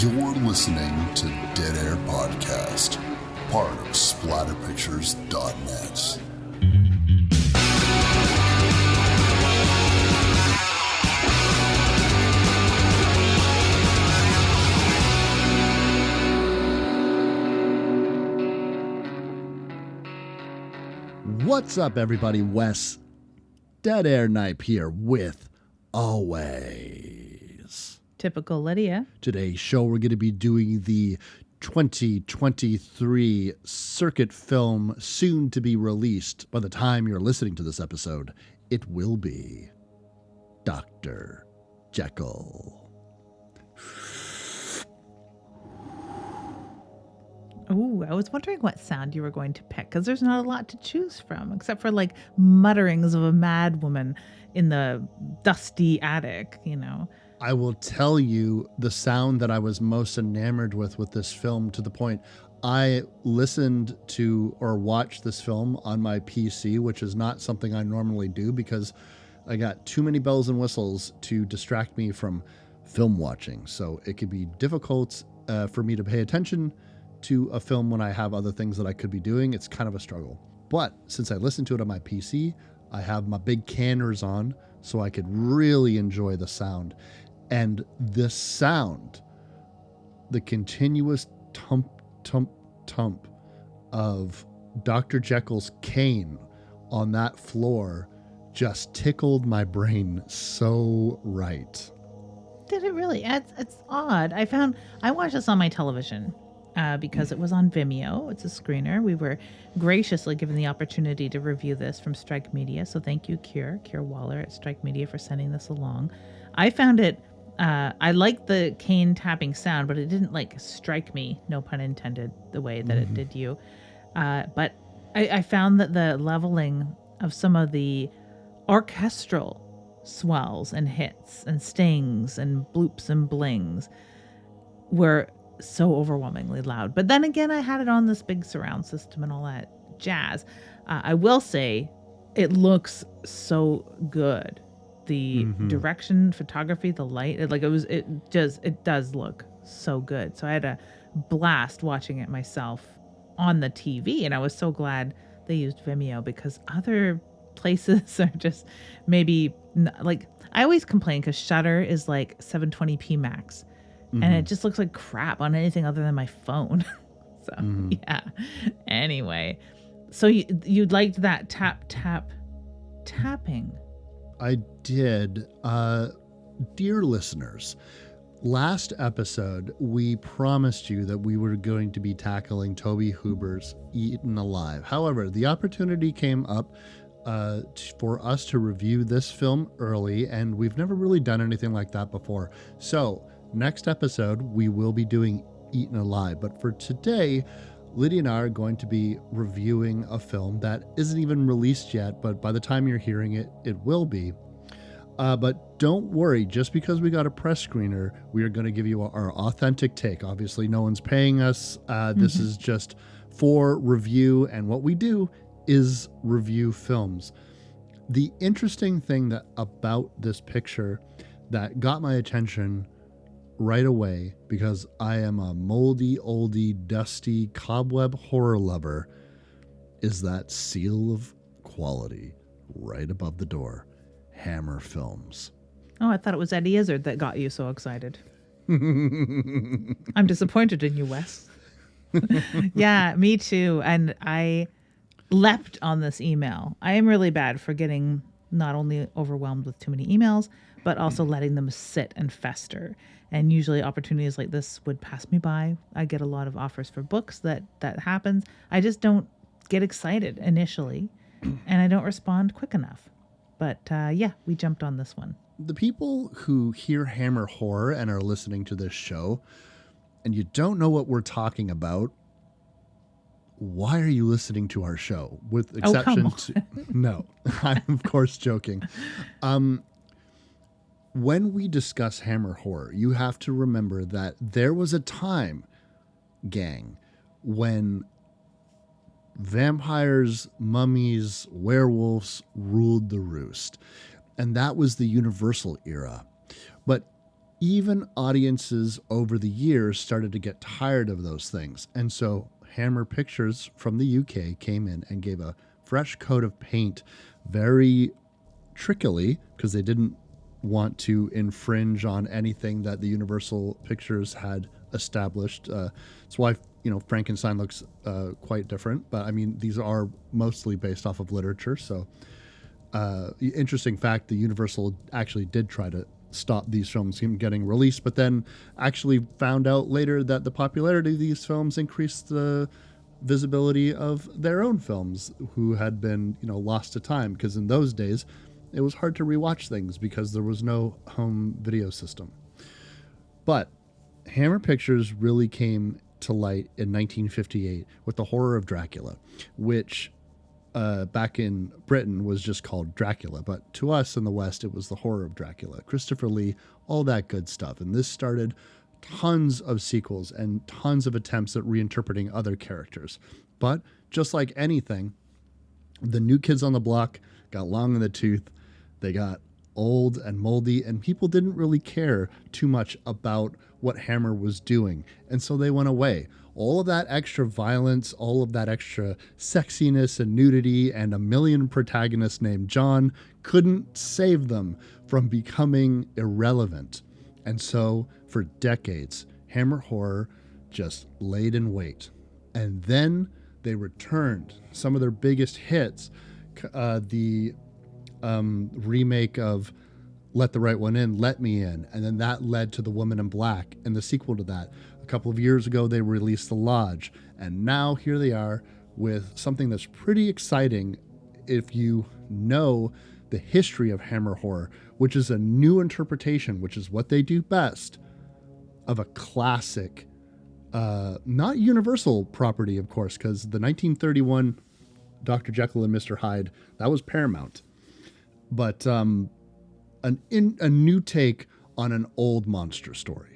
You're listening to Dead Air Podcast, part of SplatterPictures.net. What's up, everybody? Wes, Dead Air Knipe here with Always. Typical Lydia. Today's show, we're going to be doing the 2023 circuit film, soon to be released. By the time you're listening to this episode, it will be Doctor Jekyll. Ooh, I was wondering what sound you were going to pick, because there's not a lot to choose from, except for like mutterings of a mad woman in the dusty attic, you know. I will tell you the sound that I was most enamored with this film, to the point I listened to or watched this film on my PC, which is not something I normally do because I got too many bells and whistles to distract me from film watching. So it could be difficult for me to pay attention to a film when I have other things that I could be doing. It's kind of a struggle. But since I listened to it on my PC, I have my big canners on so I could really enjoy the sound. And this sound, the continuous tump, tump, tump of Dr. Jekyll's cane on that floor just tickled my brain so right. Did it really? It's odd. I watched this on my television because it was on Vimeo. It's a screener. We were graciously given the opportunity to review this from Strike Media. So thank you, Keir Waller at Strike Media, for sending this along. I found it, I liked the cane tapping sound, but it didn't like strike me, no pun intended, the way that it did you. But I found that the leveling of some of the orchestral swells and hits and stings and bloops and blings were so overwhelmingly loud. But then again, I had it on this big surround system and all that jazz. I will say it looks so good. The direction, photography, the light, it does look so good. So I had a blast watching it myself on the TV, and I was so glad they used Vimeo, because other places are just maybe like, I always complain because Shudder is like 720p max, and it just looks like crap on anything other than my phone. So yeah. Anyway, so you liked that tapping. I did. Dear listeners, last episode, we promised you that we were going to be tackling Tobe Hooper's Eaten Alive. However, the opportunity came up for us to review this film early, and we've never really done anything like that before. So next episode, we will be doing Eaten Alive. But for today, Lydia and I are going to be reviewing a film that isn't even released yet, but by the time you're hearing it, it will be. But don't worry, just because we got a press screener, we are going to give you our authentic take. Obviously, no one's paying us. This is just for review, and what we do is review films. The interesting thing about this picture that got my attention right away, because I am a moldy, oldie, dusty, cobweb horror lover, is that seal of quality right above the door. Hammer Films. Oh, I thought it was Eddie Izzard that got you so excited. I'm disappointed in you, Wes. Yeah, me too. And I leapt on this email. I am really bad for getting not only overwhelmed with too many emails, but also letting them sit and fester. And usually opportunities like this would pass me by. I get a lot of offers for books that happens. I just don't get excited initially, and I don't respond quick enough. But yeah, we jumped on this one. The people who hear Hammer Horror and are listening to this show, and you don't know what we're talking about, why are you listening to our show? With exception to... No, I'm of course joking. When we discuss Hammer Horror, you have to remember that there was a time, gang, when vampires, mummies, werewolves ruled the roost. And that was the Universal era. But even audiences over the years started to get tired of those things. And so Hammer Pictures from the UK came in and gave a fresh coat of paint, very trickily, because they didn't want to infringe on anything that the Universal Pictures had established. That's why, Frankenstein looks quite different. But I mean, these are mostly based off of literature. So interesting fact, the Universal actually did try to stop these films from getting released, but then actually found out later that the popularity of these films increased the visibility of their own films who had been, lost to time, because in those days it was hard to rewatch things because there was no home video system. But Hammer Pictures really came to light in 1958 with The Horror of Dracula, which back in Britain was just called Dracula, but to us in the West it was The Horror of Dracula. Christopher Lee, all that good stuff. And this started tons of sequels and tons of attempts at reinterpreting other characters. But just like anything, the new kids on the block got long in the tooth. They got old and moldy, and people didn't really care too much about what Hammer was doing. And so they went away. All of that extra violence, all of that extra sexiness and nudity, and a million protagonists named John couldn't save them from becoming irrelevant. And so for decades, Hammer Horror just laid in wait. And then they returned some of their biggest hits, the remake of Let the Right One In, Let Me In, and then that led to The Woman in Black and the sequel to that. A couple of years ago, they released The Lodge, and now here they are with something that's pretty exciting if you know the history of Hammer Horror, which is a new interpretation, which is what they do best, of a classic, not Universal property, of course, because the 1931 Dr. Jekyll and Mr. Hyde, that was Paramount. But a new take on an old monster story.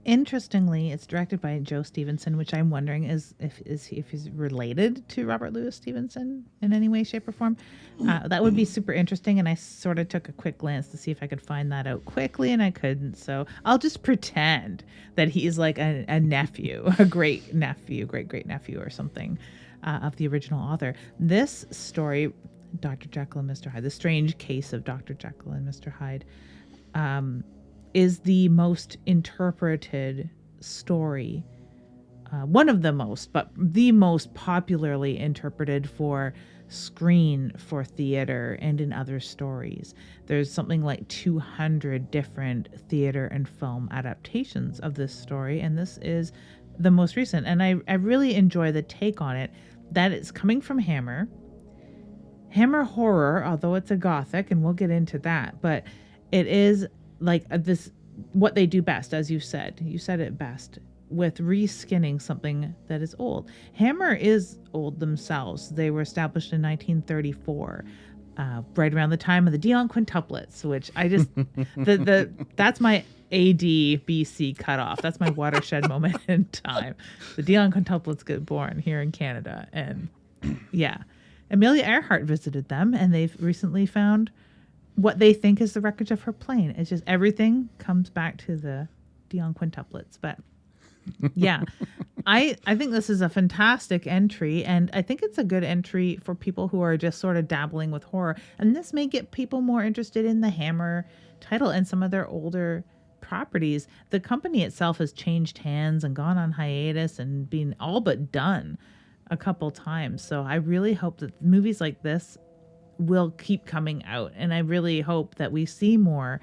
Interestingly, it's directed by Joe Stevenson, which I'm wondering if he's related to Robert Louis Stevenson in any way, shape, or form. That would be super interesting, and I sort of took a quick glance to see if I could find that out quickly, and I couldn't. So I'll just pretend that he's like a nephew, a great nephew, great nephew, or something of the original author. This story, Dr. Jekyll and Mr. Hyde, The Strange Case of Dr. Jekyll and Mr. Hyde, is the most interpreted story, one of the most, but the most popularly interpreted for screen, for theater, and in other stories. There's something like 200 different theater and film adaptations of this story, and this is the most recent. And I really enjoy the take on it, that it's coming from Hammer Horror, although it's a gothic, and we'll get into that, but it is like this, what they do best, as you said it best, with reskinning something that is old. Hammer is old themselves. They were established in 1934, right around the time of the Dion quintuplets, which I just, that's my AD-BC cutoff. That's my watershed moment in time. The Dion quintuplets get born here in Canada. And yeah, Amelia Earhart visited them, and they've recently found what they think is the wreckage of her plane. It's just everything comes back to the Dion quintuplets. But yeah, I think this is a fantastic entry, and I think it's a good entry for people who are just sort of dabbling with horror. And this may get people more interested in the Hammer title and some of their older properties. The company itself has changed hands and gone on hiatus and been all but done a couple times. So I really hope that movies like this will keep coming out, and I really hope that we see more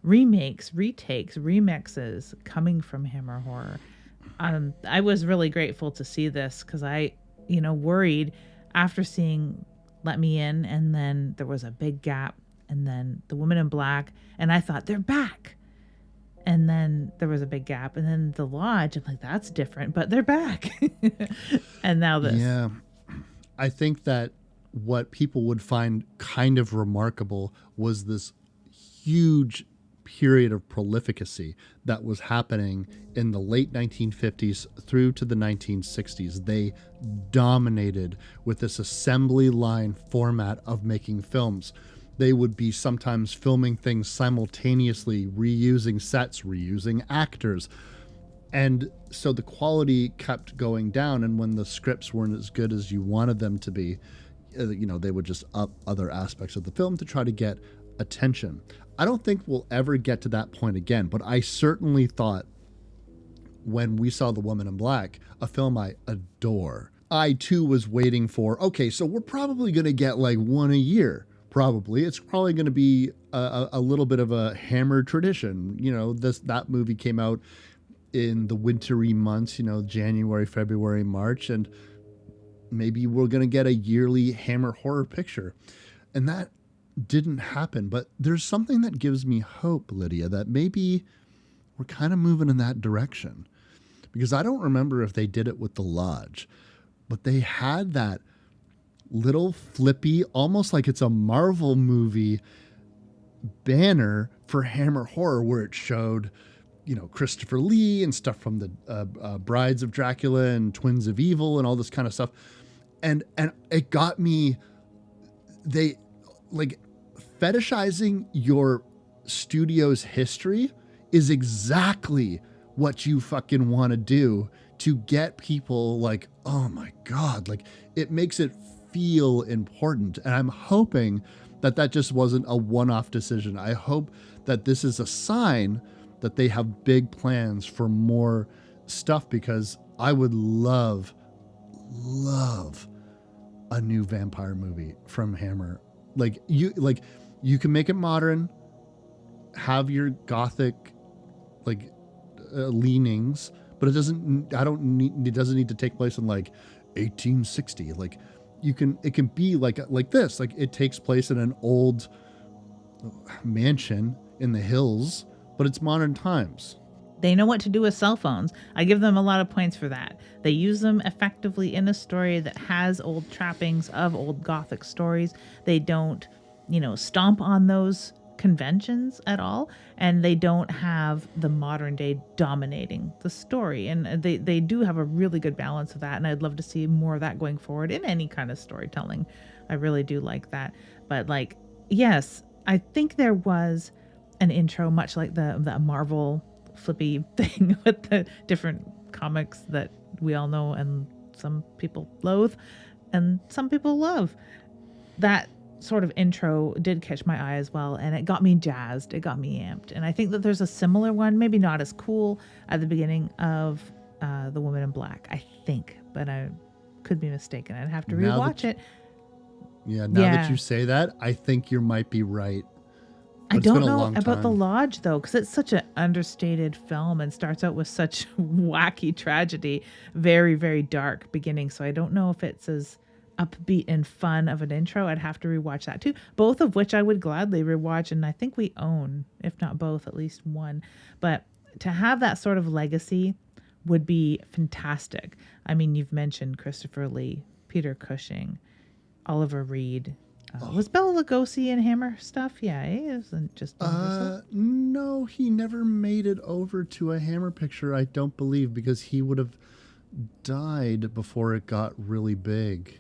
remakes, retakes, remixes coming from Hammer Horror. I was really grateful to see this, because I worried after seeing Let Me In, and then there was a big gap, and then The Woman in Black, and I thought they're back, and then there was a big gap, and then The Lodge, I'm like, that's different, but they're back. And now this. Yeah, I think that what people would find kind of remarkable was this huge period of prolificacy that was happening in the late 1950s through to the 1960s. They dominated with this assembly line format of making films. They would be sometimes filming things simultaneously, reusing sets, reusing actors. And so the quality kept going down. And when the scripts weren't as good as you wanted them to be, they would just up other aspects of the film to try to get attention. I don't think we'll ever get to that point again, but I certainly thought when we saw The Woman in Black, a film I adore, I too was waiting for, okay, so we're probably going to get like one a year. Probably. It's probably going to be a little bit of a Hammer tradition. That movie came out in the wintry months, January, February, March, and maybe we're going to get a yearly Hammer horror picture. And that didn't happen. But there's something that gives me hope, Lydia, that maybe we're kind of moving in that direction. Because I don't remember if they did it with The Lodge, but they had that little flippy, almost like it's a Marvel movie banner for Hammer horror, where it showed, Christopher Lee and stuff from the Brides of Dracula and Twins of Evil and all this kind of stuff. And it got me, they like fetishizing your studio's history is exactly what you fucking want to do to get people like, oh my God, like it makes it feel important. And I'm hoping that just wasn't a one-off decision. I hope that this is a sign that they have big plans for more stuff, because I would love a new vampire movie from Hammer. Like you can make it modern, have your gothic leanings, but it doesn't need to take place in like 1860. Like it can be like this. Like it takes place in an old mansion in the hills, but it's modern times. They know what to do with cell phones. I give them a lot of points for that. They use them effectively in a story that has old trappings of old Gothic stories. They don't, stomp on those conventions at all, and they don't have the modern day dominating the story. And they do have a really good balance of that, and I'd love to see more of that going forward in any kind of storytelling. I really do like that. But yes, I think there was an intro, much like the Marvel flippy thing with the different comics that we all know and some people loathe and some people love. That sort of intro did catch my eye as well, and it got me jazzed, it got me amped. And I think that there's a similar one, maybe not as cool, at the beginning of The Woman in Black, I think, but I could be mistaken. I'd have to rewatch it. Now that you say that, I think you might be right. I don't know about The Lodge, though, because it's such an understated film and starts out with such wacky tragedy, very, very dark beginning. So I don't know if it's as upbeat and fun of an intro. I'd have to rewatch that too, both of which I would gladly rewatch, and I think we own, if not both, at least one. But to have that sort of legacy would be fantastic. I mean, you've mentioned Christopher Lee, Peter Cushing, Oliver Reed. Was Bela Lugosi in Hammer stuff? Yeah, he isn't just no, he never made it over to a Hammer picture, I don't believe, because he would have died before it got really big.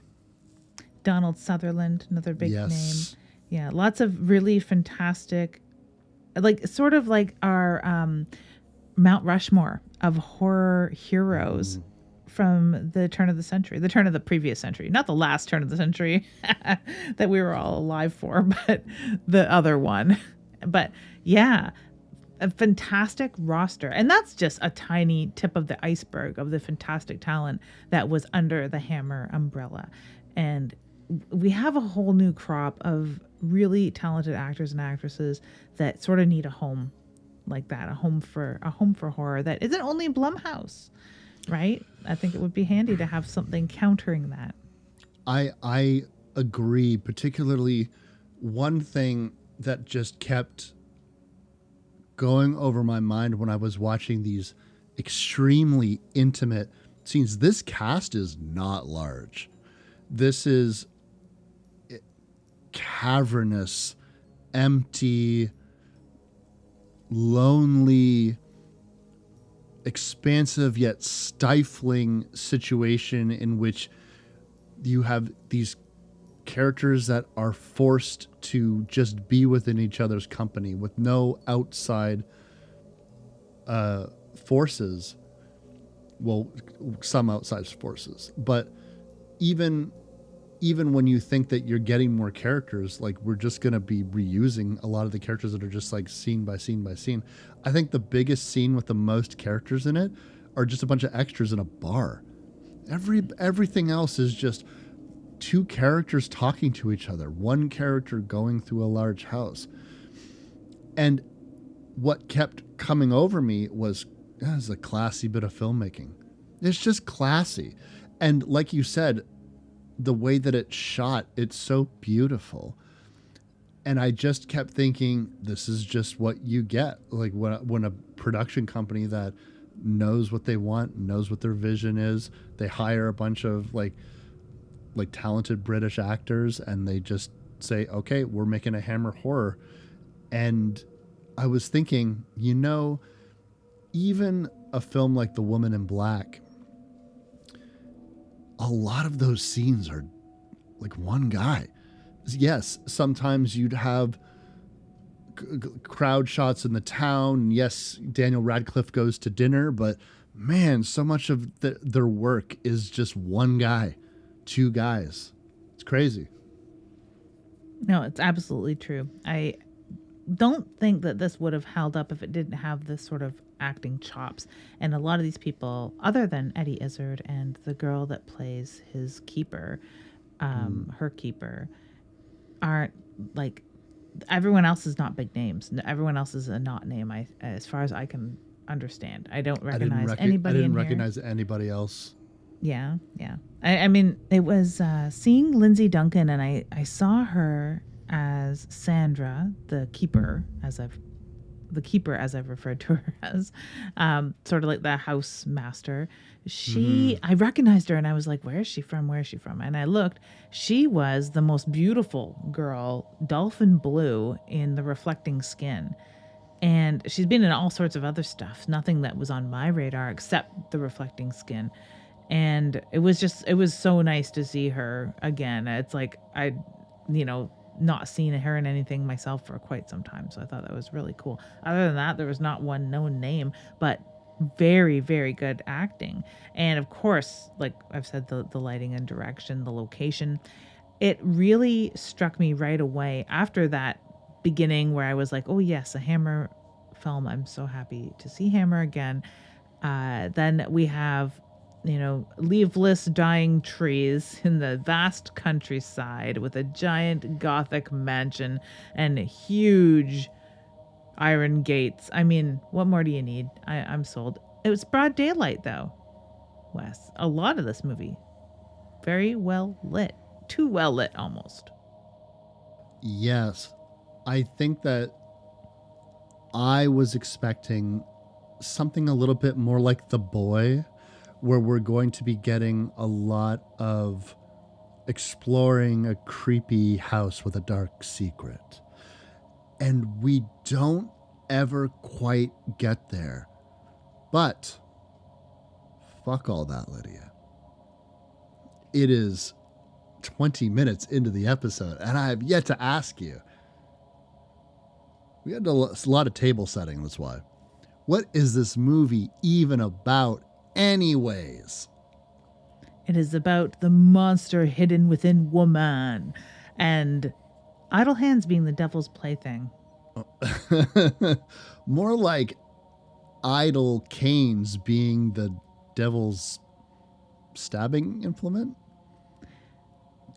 Donald Sutherland, another big name. Yeah, lots of really fantastic, sort of like our Mount Rushmore of horror heroes from the turn of the previous century, not the last turn of the century that we were all alive for, but the other one. But yeah, a fantastic roster. And that's just a tiny tip of the iceberg of the fantastic talent that was under the Hammer umbrella. And we have a whole new crop of really talented actors and actresses that sort of need a home like that, a home for horror that isn't only Blumhouse, right? I think it would be handy to have something countering that. I agree. Particularly, one thing that just kept going over my mind when I was watching these extremely intimate scenes. This cast is not large. This is cavernous, empty, lonely, expansive yet stifling situation in which you have these characters that are forced to just be within each other's company with no outside forces. Well, some outside forces, but even when you think that you're getting more characters, like we're just going to be reusing a lot of the characters that are just like scene by scene by scene. I think the biggest scene with the most characters in it are just a bunch of extras in a bar. Everything else is just two characters talking to each other, one character going through a large house. And what kept coming over me was, this is a classy bit of filmmaking. It's just classy. And like you said, the way that it's shot, it's so beautiful. And I just kept thinking, this is just what you get. Like when a production company that knows what they want, knows what their vision is, they hire a bunch of like talented British actors and they just say, okay, we're making a Hammer horror. And I was thinking, even a film like The Woman in Black, a lot of those scenes are like one guy. Yes, sometimes you'd have crowd shots in the town. Yes, Daniel Radcliffe goes to dinner, but man, so much of their work is just one guy, two guys. It's crazy. No, it's absolutely true. I don't think that this would have held up if it didn't have this sort of acting chops. And a lot of these people, other than Eddie Izzard and the girl that plays his keeper, her keeper, aren't like, everyone else is not big names. Everyone else is a not name, as far as I can understand. I don't recognize anybody. I didn't recognize anybody else. Yeah. I mean, it was seeing Lindsay Duncan, and I saw her as Sandra, the keeper, as I've referred to her as, sort of like the house master. I recognized her and I was like, where is she from? And I looked, she was the most beautiful girl, dolphin blue in the reflecting skin. And she's been in all sorts of other stuff, nothing that was on my radar except the reflecting skin. And it was so nice to see her again. It's like, not seen her in anything myself for quite some time. So I thought that was really cool. Other than that, there was not one known name, but very, very good acting. And of course, like I've said, the lighting and direction, the location, it really struck me right away after that beginning where I was like, oh yes, a Hammer film. I'm so happy to see Hammer again. Then we have, leafless dying trees in the vast countryside with a giant Gothic mansion and huge iron gates. I mean, what more do you need? I'm sold. It was broad daylight, though, Wes. A lot of this movie, very well lit. Too well lit, almost. Yes. I think that I was expecting something a little bit more like The Boy, where we're going to be getting a lot of exploring a creepy house with a dark secret. And we don't ever quite get there. But fuck all that, Lydia. It is 20 minutes into the episode, and I have yet to ask you. We had a lot of table setting, that's why. What is this movie even about anyways? It is about the monster hidden within woman and idle hands being the devil's plaything. More like idle canes being the devil's stabbing implement.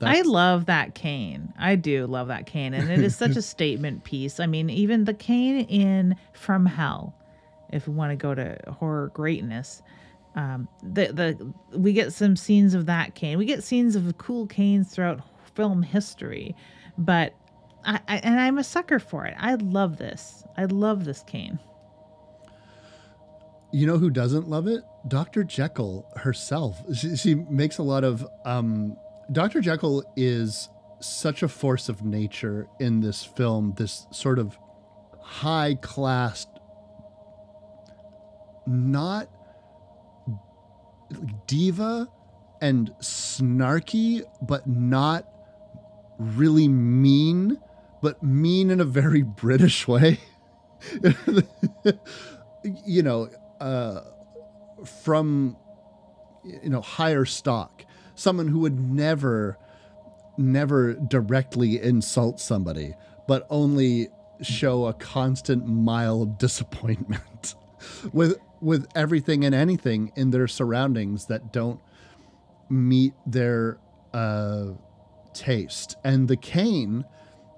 I love that cane. I do love that cane. And it is such a statement piece. I mean, even the cane in From Hell, if we want to go to horror greatness, we get some scenes of that cane. We get scenes of cool canes throughout film history, but I'm a sucker for it. I love this. I love this cane. You know who doesn't love it? Dr. Jekyll herself. She makes a lot of... Dr. Jekyll is such a force of nature in this film, this sort of high-class, not diva and snarky, but not really mean, but mean in a very British way. you know, from, higher stock, someone who would never directly insult somebody, but only show a constant mild disappointment with everything and anything in their surroundings that don't meet their taste. And the cane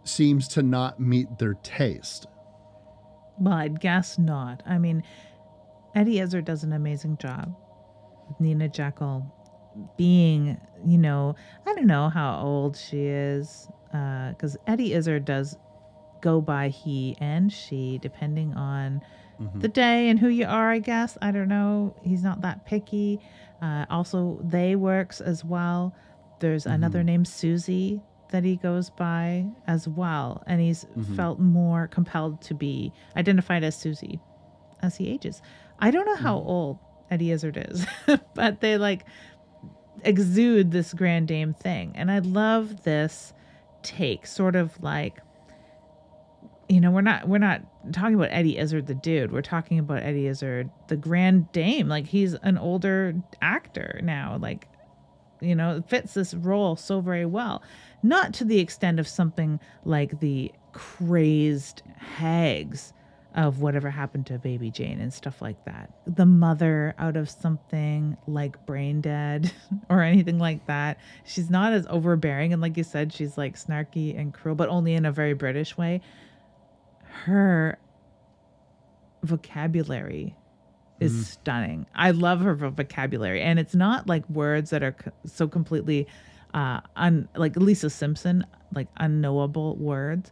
seems to not meet their taste. Well, I'd guess not. I mean, Eddie Izzard does an amazing job with Nina Jekyll being, I don't know how old she is, because Eddie Izzard does go by he and she, depending on the day and who you are, I guess. I don't know. He's not that picky. Also, they works as well. There's another named Susie that he goes by as well. And he's felt more compelled to be identified as Susie as he ages. I don't know how old Eddie Izzard is, but they exude this grand dame thing. And I love this take, sort of like, we're not talking about Eddie Izzard the dude. We're talking about Eddie Izzard the grand dame. Like, he's an older actor now. Like, it fits this role so very well. Not to the extent of something like the crazed hags of Whatever Happened to Baby Jane and stuff like that. The mother out of something like Brain Dead or anything like that. She's not as overbearing. And like you said, she's like snarky and cruel, but only in a very British way. Her vocabulary is stunning. I love her vocabulary. And it's not like words that are so completely, like Lisa Simpson, like unknowable words.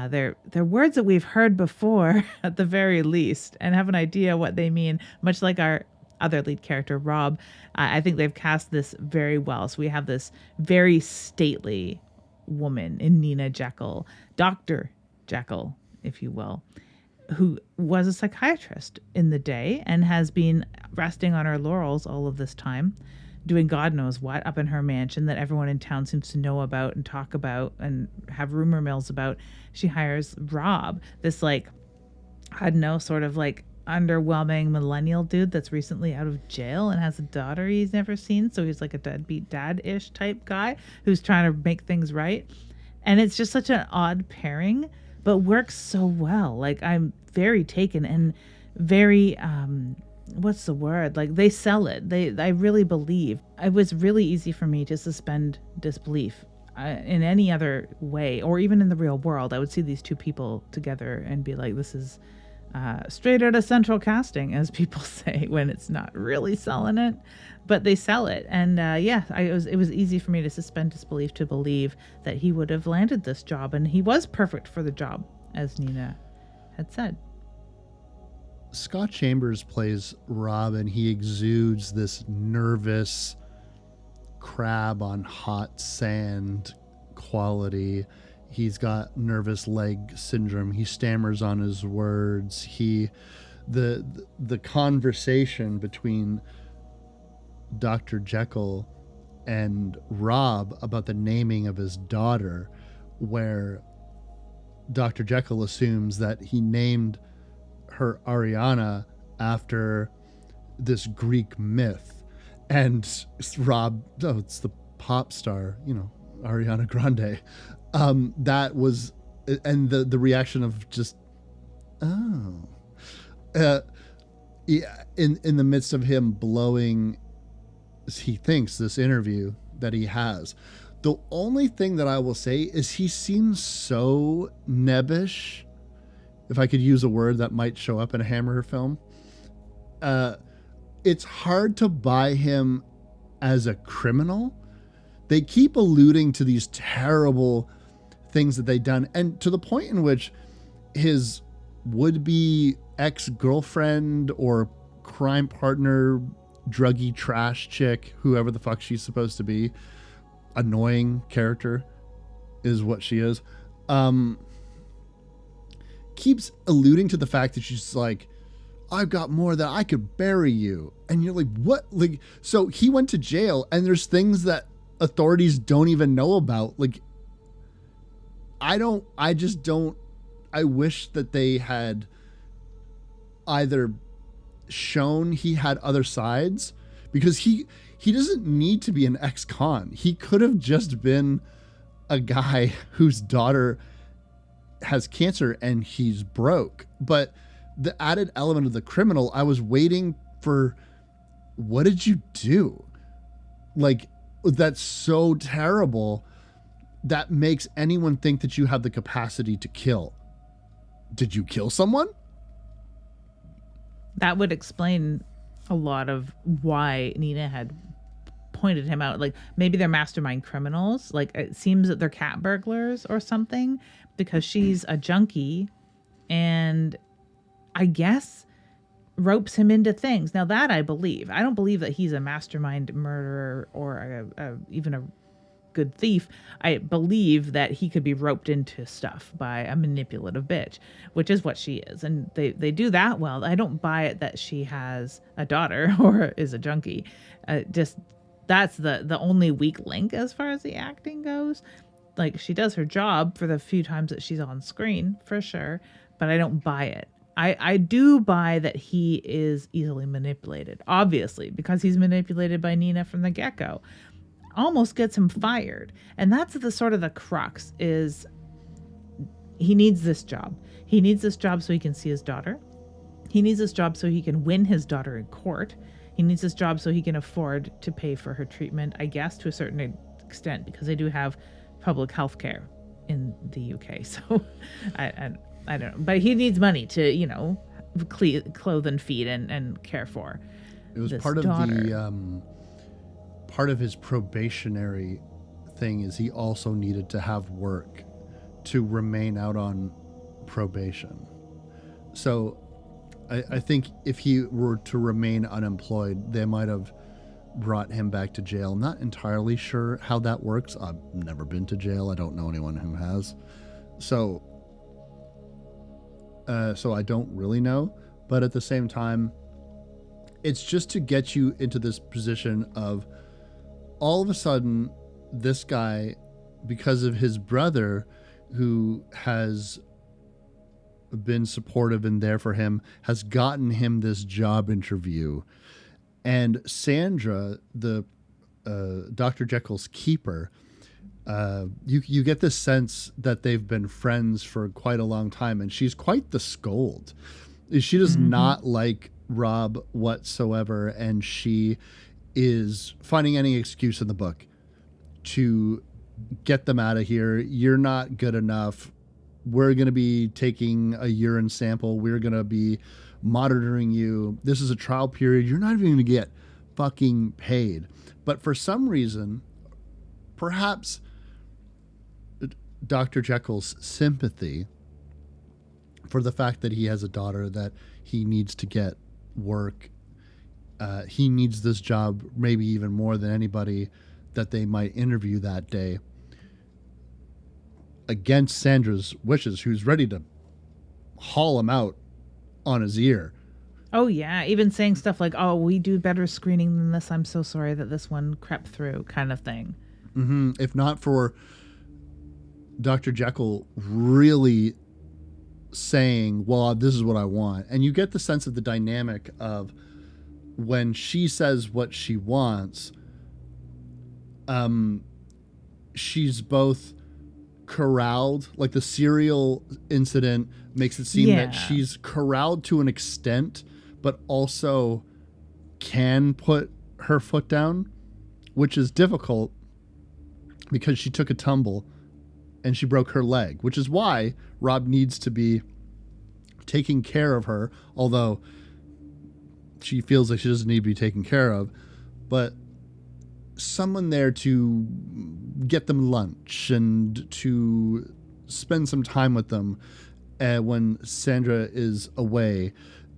They're words that we've heard before at the very least and have an idea what they mean, much like our other lead character, Rob. I think they've cast this very well. So we have this very stately woman in Nina Jekyll, Doctor Jekyll, if you will, who was a psychiatrist in the day and has been resting on her laurels all of this time, doing God knows what up in her mansion that everyone in town seems to know about and talk about and have rumor mills about. She hires Rob, this I don't know, sort of like underwhelming millennial dude that's recently out of jail and has a daughter he's never seen. So he's like a deadbeat dad-ish type guy who's trying to make things right. And it's just such an odd pairing, but works so well. Like, I'm very taken and very, what's the word? Like, they sell it. I really believe. It was really easy for me to suspend disbelief in any other way, or even in the real world. I would see these two people together and be like, this is straight out of central casting, as people say, when it's not really selling it, but they sell it. And it was easy for me to suspend disbelief to believe that he would have landed this job, and he was perfect for the job, as Nina had said. Scott Chambers plays Rob, and he exudes this nervous crab on hot sand quality. He's got nervous leg syndrome. He stammers on his words. The conversation between Dr. Jekyll and Rob about the naming of his daughter, where Dr. Jekyll assumes that he named her Ariana after this Greek myth, and Rob, it's the pop star, Ariana Grande. That was, and the reaction of just, in the midst of him blowing, he thinks, this interview that he has. The only thing that I will say is he seems so nebbish, if I could use a word that might show up in a Hammer film. It's hard to buy him as a criminal. They keep alluding to these terrible things that they've done, and to the point in which his would-be ex-girlfriend or crime partner, druggy trash chick, whoever the fuck she's supposed to be, annoying character is what she is, keeps alluding to the fact that she's like, I've got more that I could bury you. And you're like, what? Like, so he went to jail, and there's things that authorities don't even know about. Like, I just don't. I wish that they had either shown he had other sides, because he doesn't need to be an ex-con. He could have just been a guy whose daughter has cancer and he's broke. But the added element of the criminal, I was waiting for, what did you do? Like, that's so terrible. That makes anyone think that you have the capacity to kill. Did you kill someone? That would explain a lot of why Nina had pointed him out. Like, maybe they're mastermind criminals. Like, it seems that they're cat burglars or something, because she's a junkie and I guess ropes him into things. Now that I believe. I don't believe that he's a mastermind murderer or even a good thief. I believe that he could be roped into stuff by a manipulative bitch, which is what she is. And they do that well. I don't buy it that she has a daughter or is a junkie. Just that's the only weak link as far as the acting goes. Like, she does her job for the few times that she's on screen, for sure, but I don't buy it. I do buy that he is easily manipulated, obviously, because he's manipulated by Nina from the get-go. Almost gets him fired. And that's the sort of the crux, is he needs this job. He needs this job so he can see his daughter. He needs this job so he can win his daughter in court. He needs this job so he can afford to pay for her treatment, I guess, to a certain extent, because they do have public health care in the UK. So I don't know. But he needs money to, clothe and feed and care for. It was this part of daughter. the part of his probationary thing is he also needed to have work to remain out on probation. So I think if he were to remain unemployed, they might have brought him back to jail. I'm not entirely sure how that works. I've never been to jail. I don't know anyone who has. So I don't really know. But at the same time, it's just to get you into this position of, all of a sudden, this guy, because of his brother, who has been supportive and there for him, has gotten him this job interview. And Sandra, the Dr. Jekyll's keeper, you get this sense that they've been friends for quite a long time, and she's quite the scold. She does not like Rob whatsoever, and she is finding any excuse in the book to get them out of here. You're not good enough. We're going to be taking a urine sample. We're going to be monitoring you. This is a trial period. You're not even going to get fucking paid. But for some reason, perhaps Dr. Jekyll's sympathy for the fact that he has a daughter, that he needs to get work, he needs this job maybe even more than anybody that they might interview that day, against Sandra's wishes, who's ready to haul him out on his ear. Oh, yeah. Even saying stuff like, oh, we do better screening than this. I'm so sorry that this one crept through, kind of thing. Mm-hmm. If not for Dr. Jekyll really saying, well, this is what I want. And you get the sense of the dynamic of when she says what she wants, she's both corralled, like the cereal incident makes it seem that she's corralled to an extent, but also can put her foot down, which is difficult because she took a tumble and she broke her leg, which is why Rob needs to be taking care of her, although she feels like she doesn't need to be taken care of, but someone there to get them lunch and to spend some time with them when Sandra is away,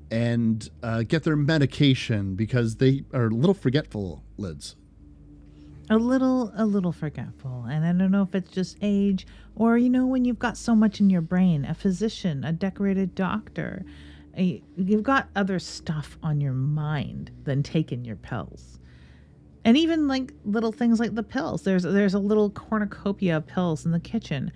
and get their medication because they are a little forgetful, Lids. A little forgetful. And I don't know if it's just age or, when you've got so much in your brain, a physician, a decorated doctor, you've got other stuff on your mind than taking your pills. And even like little things like the pills. There's a little cornucopia of pills in the kitchen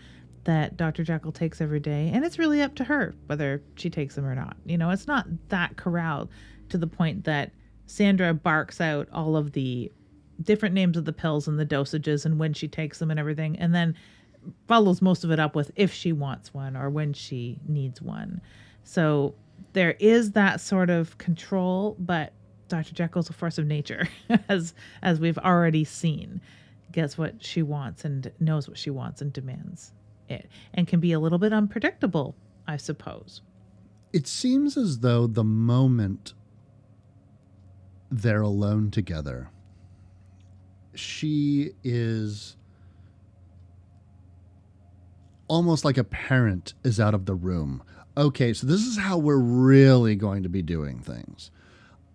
that Dr. Jekyll takes every day, and it's really up to her whether she takes them or not. It's not that corralled to the point that Sandra barks out all of the different names of the pills and the dosages and when she takes them and everything, and then follows most of it up with if she wants one or when she needs one. So there is that sort of control, but Dr. Jekyll's a force of nature, as we've already seen. Gets what she wants and knows what she wants and demands it, and can be a little bit unpredictable, I suppose. It seems as though the moment they're alone together, she is almost like a parent is out of the room. Okay, so this is how we're really going to be doing things.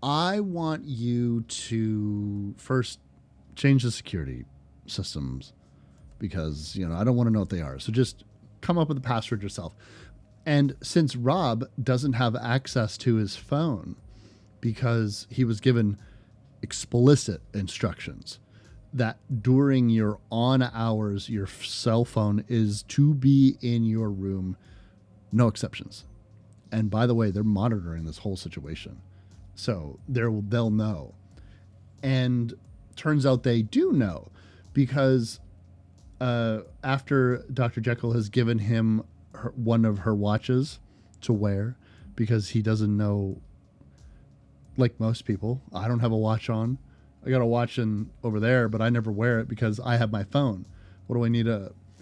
I want you to first change the security systems because, I don't want to know what they are. So just come up with a password yourself. And since Rob doesn't have access to his phone because he was given explicit instructions that during your on hours, your cell phone is to be in your room, no exceptions. And by the way, they're monitoring this whole situation. So they'll know. And turns out they do know because after Dr. Jekyll has given him one of her watches to wear, because he doesn't know, like most people, I don't have a watch on. I got a watch over there, but I never wear it because I have my phone. What do I need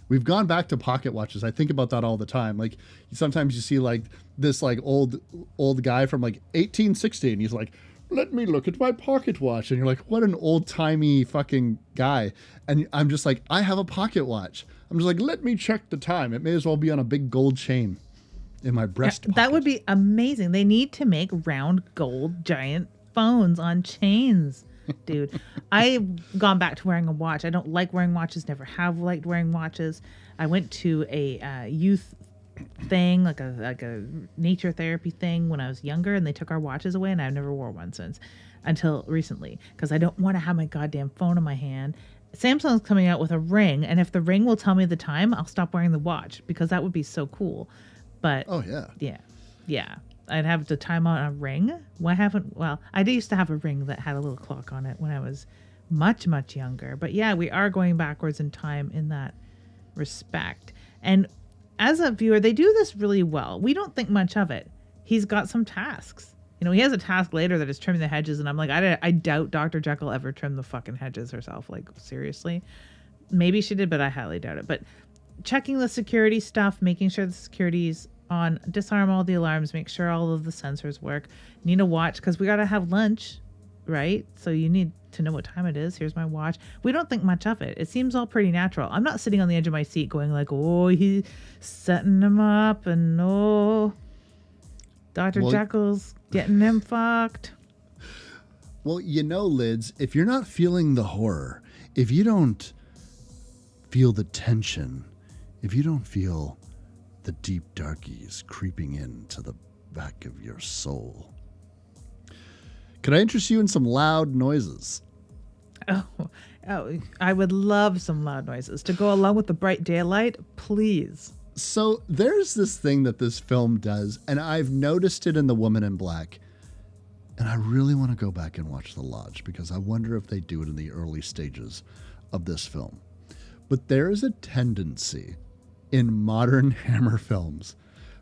We've gone back to pocket watches. I think about that all the time. Like sometimes you see like this like old guy from like 1860 and he's like, let me look at my pocket watch. And you're like, what an old timey fucking guy. And I'm just like, I have a pocket watch. I'm just like, let me check the time. It may as well be on a big gold chain in my breast pocket. That would be amazing. They need to make round gold giant phones on chains. Dude, I've gone back to wearing a watch. I don't like wearing watches, never have liked wearing watches. I went to a youth thing, like a nature therapy thing when I was younger, and they took our watches away, and I've never wore one since until recently because I don't want to have my goddamn phone in my hand. Samsung's coming out with a ring, and if the ring will tell me the time, I'll stop wearing the watch because that would be so cool. But oh yeah. I'd have to time on a ring. I used to have a ring that had a little clock on it when I was much, much younger. But yeah, we are going backwards in time in that respect. And as a viewer, they do this really well. We don't think much of it. He's got some tasks. He has a task later that is trimming the hedges. And I'm like, I doubt Dr. Jekyll ever trimmed the fucking hedges herself. Like, seriously? Maybe she did, but I highly doubt it. But checking the security stuff, making sure the security's on, disarm all the alarms, make sure all of the sensors work. Need a watch because we got to have lunch, right? So you need to know what time it is. Here's my watch. We don't think much of it. It seems all pretty natural. I'm not sitting on the edge of my seat going like, oh, he's setting him up and oh, Dr. Jekyll's getting him fucked. Well, Lids, if you're not feeling the horror, if you don't feel the tension, if you don't feel the deep darkies creeping into the back of your soul, could I interest you in some loud noises? Oh, I would love some loud noises to go along with the bright daylight, please. So there's this thing that this film does, and I've noticed it in The Woman in Black, and I really want to go back and watch The Lodge because I wonder if they do it in the early stages of this film. But there is a tendency in modern Hammer films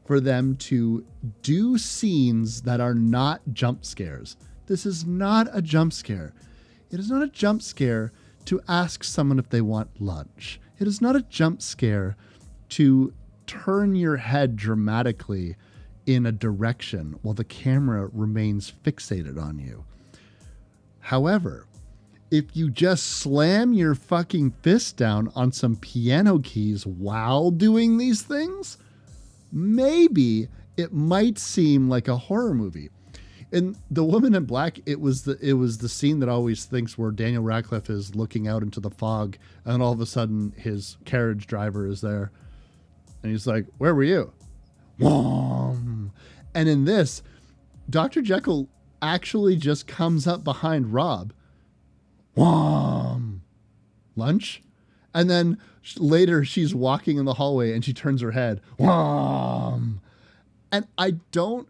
for them to do scenes that are not jump scares. This is not a jump scare. It is not a jump scare to ask someone if they want lunch. It is not a jump scare to turn your head dramatically in a direction while the camera remains fixated on you. However, if you just slam your fucking fist down on some piano keys while doing these things, maybe it might seem like a horror movie. In The Woman in Black, it was the scene that always thinks where Daniel Radcliffe is looking out into the fog, and all of a sudden his carriage driver is there, and he's like, "Where were you?" Whom. And in this, Dr. Jekyll actually just comes up behind Rob. Whom. Lunch? And then later she's walking in the hallway and she turns her head. Wham! And I don't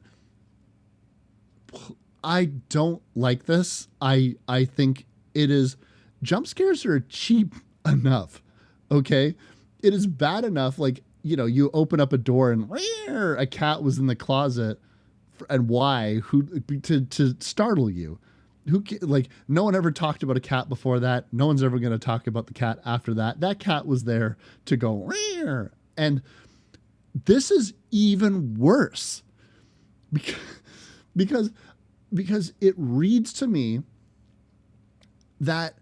like this. I think it is, jump scares are cheap enough. Okay. It is bad enough. Like, you know, you open up a door and a cat was in the closet, and why, to startle you. Like, no one ever talked about a cat before that. No one's ever going to talk about the cat after that. That cat was there to go, and this is even worse because it reads to me that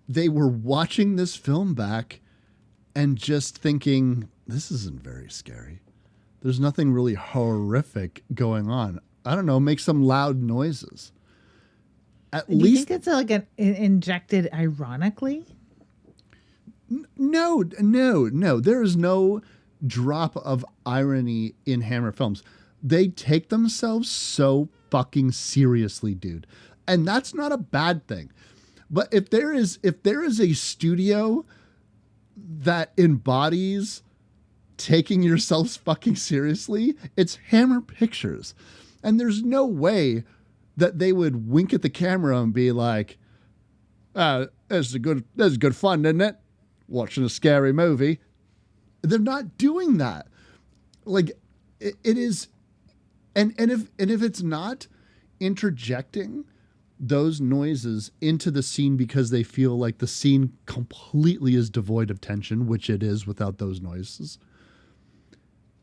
they were watching this film back and just thinking, this isn't very scary. There's nothing really horrific going on. I don't know, make some loud noises. Do you think it's like an injected ironically? No. There is no drop of irony in Hammer films. They take themselves so fucking seriously, dude. And that's not a bad thing. But if there is a studio that embodies taking yourselves fucking seriously, it's Hammer Pictures. And there's no way that they would wink at the camera and be like, this is good fun, isn't it? Watching a scary movie. They're not doing that. Like, it is, and if it's not interjecting those noises into the scene because they feel like the scene completely is devoid of tension, which it is without those noises,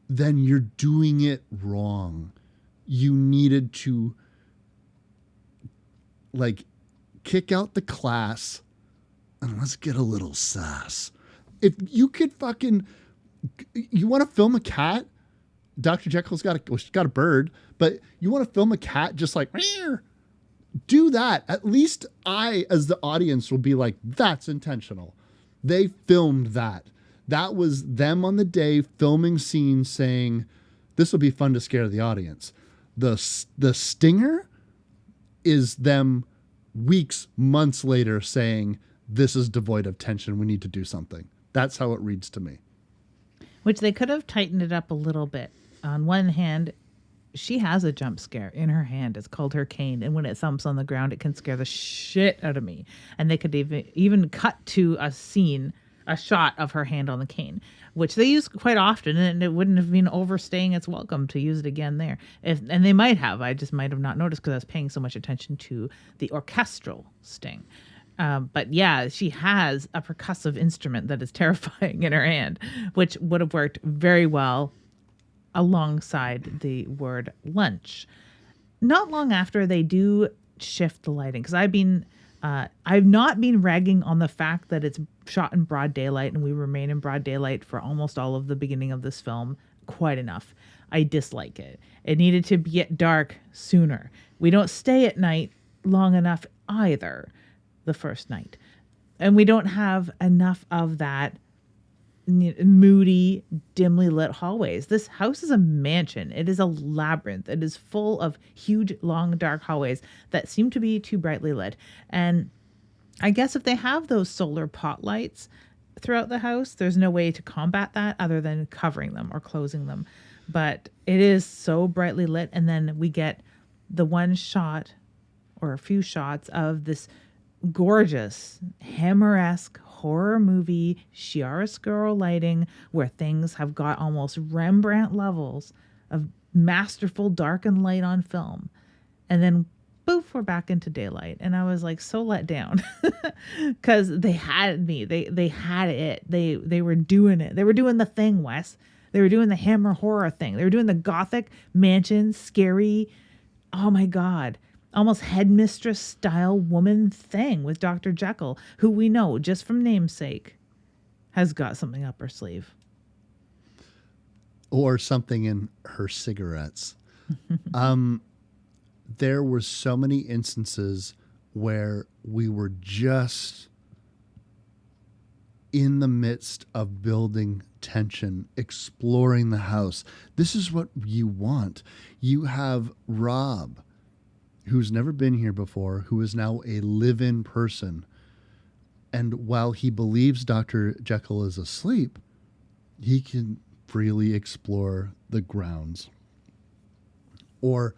then you're doing it wrong. You needed to, like, kick out the class and let's get a little sass. If you could you want to film a cat? Dr. Jekyll's got a bird, but you want to film a cat just like, do that. At least I, as the audience, will be like, that's intentional. They filmed that. That was them on the day filming scenes saying, this will be fun to scare the audience. The stinger is them weeks, months later saying, this is devoid of tension. We need to do something. That's how it reads to me. Which they could have tightened it up a little bit. On one hand, she has a jump scare in her hand. It's called her cane. And when it thumps on the ground, it can scare the shit out of me. And they could even cut to a shot of her hand on the cane, which they use quite often. And it wouldn't have been overstaying its welcome to use it again there. And they might have. I just might have not noticed because I was paying so much attention to the orchestral sting. But yeah, she has a percussive instrument that is terrifying in her hand, which would have worked very well alongside the word lunch. Not long after, they do shift the lighting, because I've not been ragging on the fact that it's shot in broad daylight and we remain in broad daylight for almost all of the beginning of this film quite enough. I dislike it. It needed to get dark sooner. We don't stay at night long enough either the first night. And we don't have enough of that moody, dimly lit hallways. This house is a mansion. It is a labyrinth. It is full of huge, long, dark hallways that seem to be too brightly lit. And I guess if they have those solar pot lights throughout the house, there's no way to combat that other than covering them or closing them. But it is so brightly lit. And then we get the one shot or a few shots of this gorgeous Hammer-esque horror movie chiaroscuro lighting where things have got almost Rembrandt levels of masterful dark and light on film. And then poof, we're back into daylight. And I was like so let down because they had me. They had it. They were doing it. They were doing the thing, Wes. They were doing the Hammer horror thing. They were doing the gothic mansion, scary, oh my God, almost headmistress style woman thing with Dr. Jekyll, who we know just from namesake has got something up her sleeve. Or something in her cigarettes. There were so many instances where we were just in the midst of building tension, exploring the house. This is what you want. You have Rob, who's never been here before, who is now a live-in person, And while he believes Dr. Jekyll is asleep, he can freely explore the grounds. Or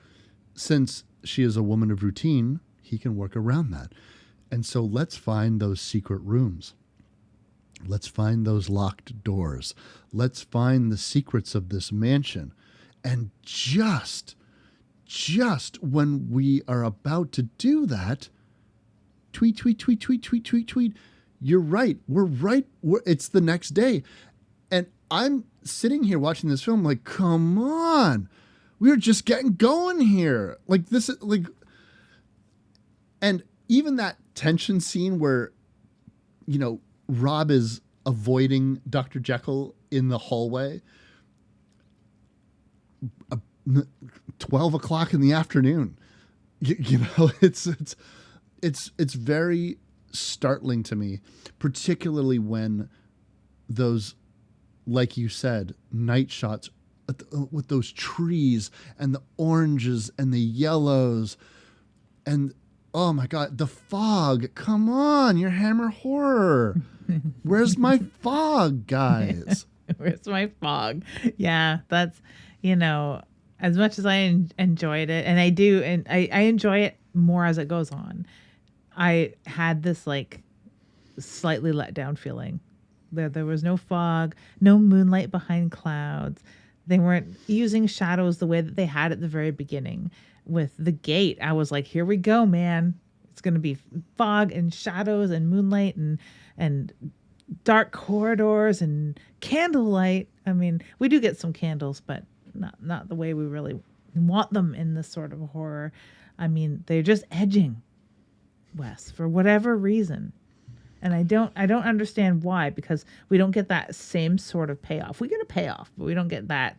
since she is a woman of routine, he can work around that. And so let's find those secret rooms. Let's find those locked doors. Let's find the secrets of this mansion. And just when we are about to do that, tweet. You're right. We're right. It's the next day. And I'm sitting here watching this film like, come on. We're just getting going here. Like this is like, and even that tension scene where, you know, Rob is avoiding Dr. Jekyll in the hallway, 12 o'clock in the afternoon. You know, it's very startling to me, particularly when those, like you said, night shots with those trees and the oranges and the yellows and, oh my God, the fog. Come on, you're Hammer Horror. Where's my fog, guys? Where's my fog? Yeah, that's, you know, as much as I enjoyed it, and I do, and I enjoy it more as it goes on, I had this like slightly let down feeling. There was no fog, no moonlight behind clouds. They weren't using shadows the way that they had at the very beginning. With the gate, I was like, here we go, man. It's going to be fog and shadows and moonlight and dark corridors and candlelight. I mean, we do get some candles, but not the way we really want them in this sort of horror. I mean, they're just edging, Wes, for whatever reason. And I don't understand why, because we don't get that same sort of payoff. We get a payoff, but we don't get that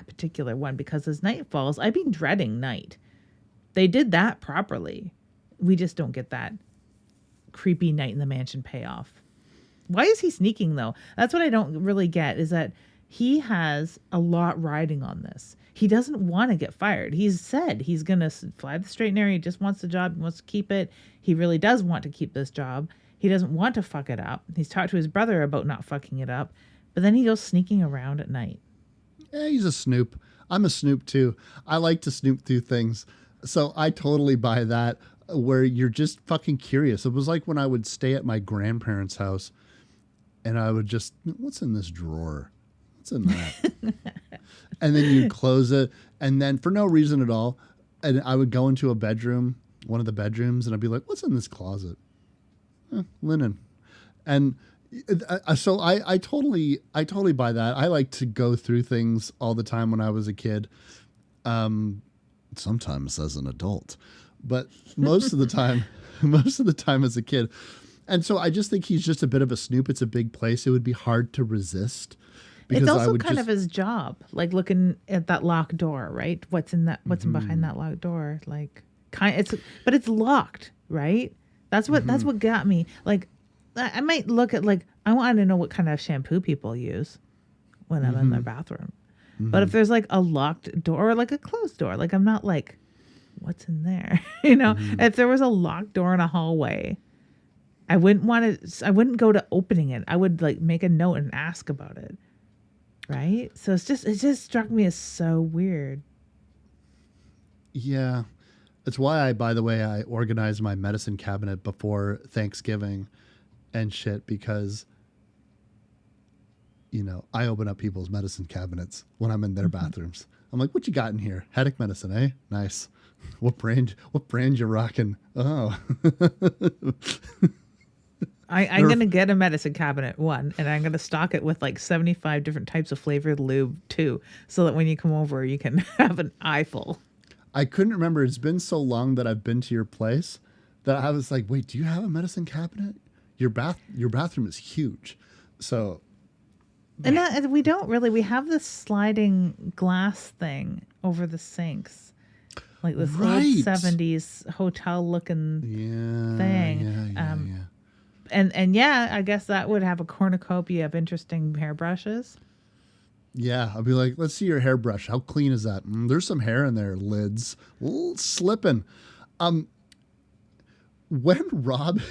particular one, because as night falls, I've been dreading night. They did that properly. We just don't get that creepy night in the mansion payoff. Why is he sneaking, though? That's what I don't really get, is that he has a lot riding on this. He doesn't want to get fired. He's said he's going to fly the straight and narrow. He just wants the job. He wants to keep it. He really does want to keep this job. He doesn't want to fuck it up. He's talked to his brother about not fucking it up, but then he goes sneaking around at night. Yeah, he's a snoop. I'm a snoop too. I like to snoop through things. So I totally buy that, where you're just fucking curious. It was like when I would stay at my grandparents' house and I would just, what's in this drawer? What's in that? And then you'd close it. And then for no reason at all, and I would go into a bedroom, one of the bedrooms, and I'd be like, what's in this closet? Linen. And so I totally buy that. I like to go through things all the time when I was a kid. Sometimes as an adult, but most of the time as a kid. And so I just think he's just a bit of a snoop. It's a big place. It would be hard to resist. It's also kind of his job, like looking at that locked door, right? What's in behind that locked door? Like, but it's locked, right? That's what got me. Like, I might look at, like, I want to know what kind of shampoo people use when I'm in their bathroom. But if there's like a locked door or like a closed door, like, I'm not like, what's in there? You know, if there was a locked door in a hallway, I wouldn't go to opening it. I would like make a note and ask about it. Right. So it just struck me as so weird. Yeah. That's why by the way, I organized my medicine cabinet before Thanksgiving and shit, because, you know, I open up people's medicine cabinets when I'm in their bathrooms. I'm like, what you got in here? Headache medicine, eh? Nice. What brand you rocking? Oh. I'm going to get a medicine cabinet, one, and I'm going to stock it with like 75 different types of flavored lube, two, so that when you come over, you can have an eyeful. I couldn't remember. It's been so long that I've been to your place that I was like, wait, do you have a medicine cabinet? Your bathroom is huge. So. And we don't really. We have this sliding glass thing over the sinks. Like this old 70s hotel looking thing. Yeah. And yeah, I guess that would have a cornucopia of interesting hairbrushes. Yeah, I'll be like, let's see your hairbrush. How clean is that? There's some hair in there, lids. A little slipping. When Rob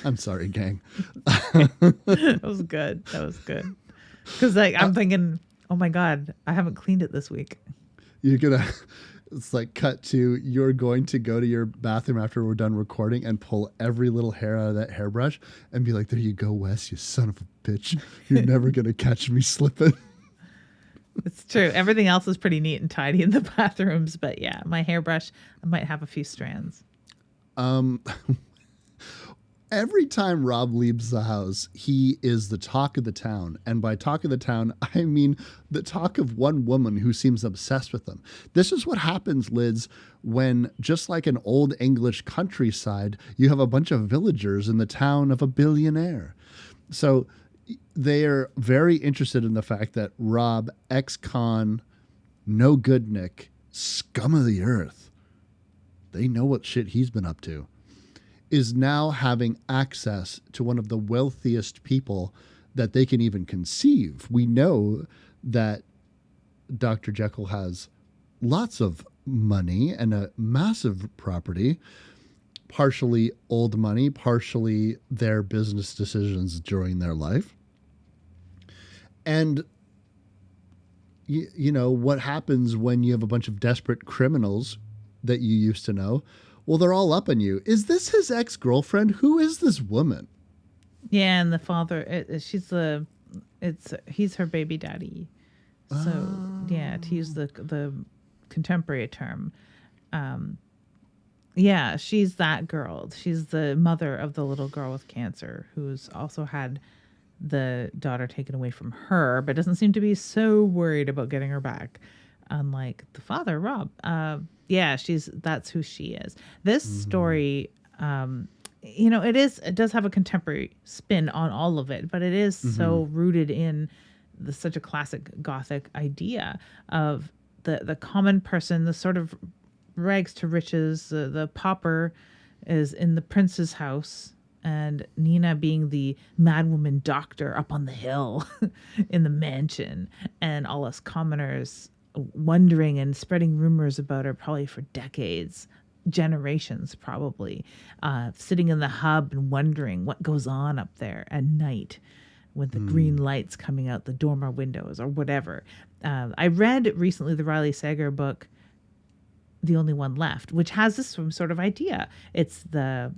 I'm sorry, gang. That was good. That was good. Because like I'm thinking, oh my god, I haven't cleaned it this week. You're gonna. It's like cut to you're going to go to your bathroom after we're done recording and pull every little hair out of that hairbrush and be like, "There you go, Wes, you son of a bitch. You're never gonna catch me slipping." It's true. Everything else is pretty neat and tidy in the bathrooms, but yeah, my hairbrush, I might have a few strands. Every time Rob leaves the house, he is the talk of the town. And by talk of the town, I mean the talk of one woman who seems obsessed with him. This is what happens, Liz, when just like an old English countryside, you have a bunch of villagers in the town of a billionaire. So they are very interested in the fact that Rob, ex-con, no good Nick, scum of the earth, they know what shit he's been up to, is now having access to one of the wealthiest people that they can even conceive. We know that Dr. Jekyll has lots of money and a massive property, partially old money, partially their business decisions during their life. And you know what happens when you have a bunch of desperate criminals that you used to know? Well, they're all up on you. Is this his ex-girlfriend? Who is this woman? Yeah, and the father, he's her baby daddy. So yeah, to use the contemporary term, yeah, she's that girl. She's the mother of the little girl with cancer who's also had the daughter taken away from her, but doesn't seem to be so worried about getting her back, unlike the father, Rob. Yeah, that's who she is. This story, it does have a contemporary spin on all of it, but it is so rooted in such a classic Gothic idea of the common person, the sort of rags to riches. The pauper is in the prince's house, and Nina being the madwoman doctor up on the hill in the mansion, and all us commoners wondering and spreading rumors about her probably for decades, generations probably, sitting in the hub and wondering what goes on up there at night with the green lights coming out the dormer windows or whatever. I read recently the Riley Sager book, The Only One Left, which has this sort of idea. It's a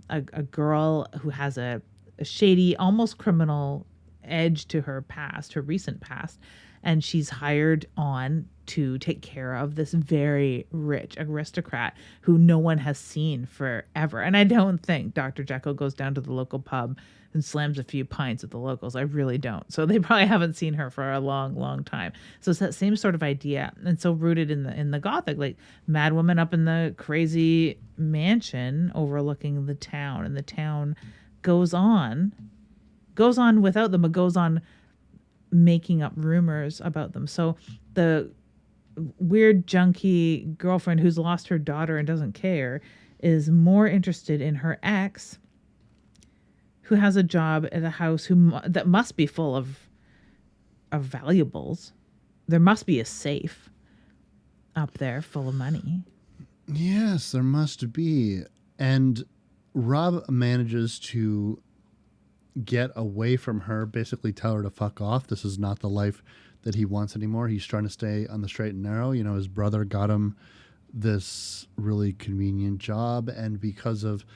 girl who has a shady, almost criminal edge to her past, her recent past, and she's hired on to take care of this very rich aristocrat who no one has seen forever. And I don't think Dr. Jekyll goes down to the local pub and slams a few pints with the locals. I really don't. So they probably haven't seen her for a long, long time. So it's that same sort of idea, and so rooted in the Gothic, like madwoman up in the crazy mansion overlooking the town, and the town goes on without them, but goes on making up rumors about them. So the weird junkie girlfriend who's lost her daughter and doesn't care is more interested in her ex, who has a job at a house that must be full of valuables. There must be a safe up there full of money. Yes, there must be. And Rob manages to get away from her, basically tell her to fuck off. This is not the life that he wants anymore. He's trying to stay on the straight and narrow. You know, his brother got him this really convenient job, and because of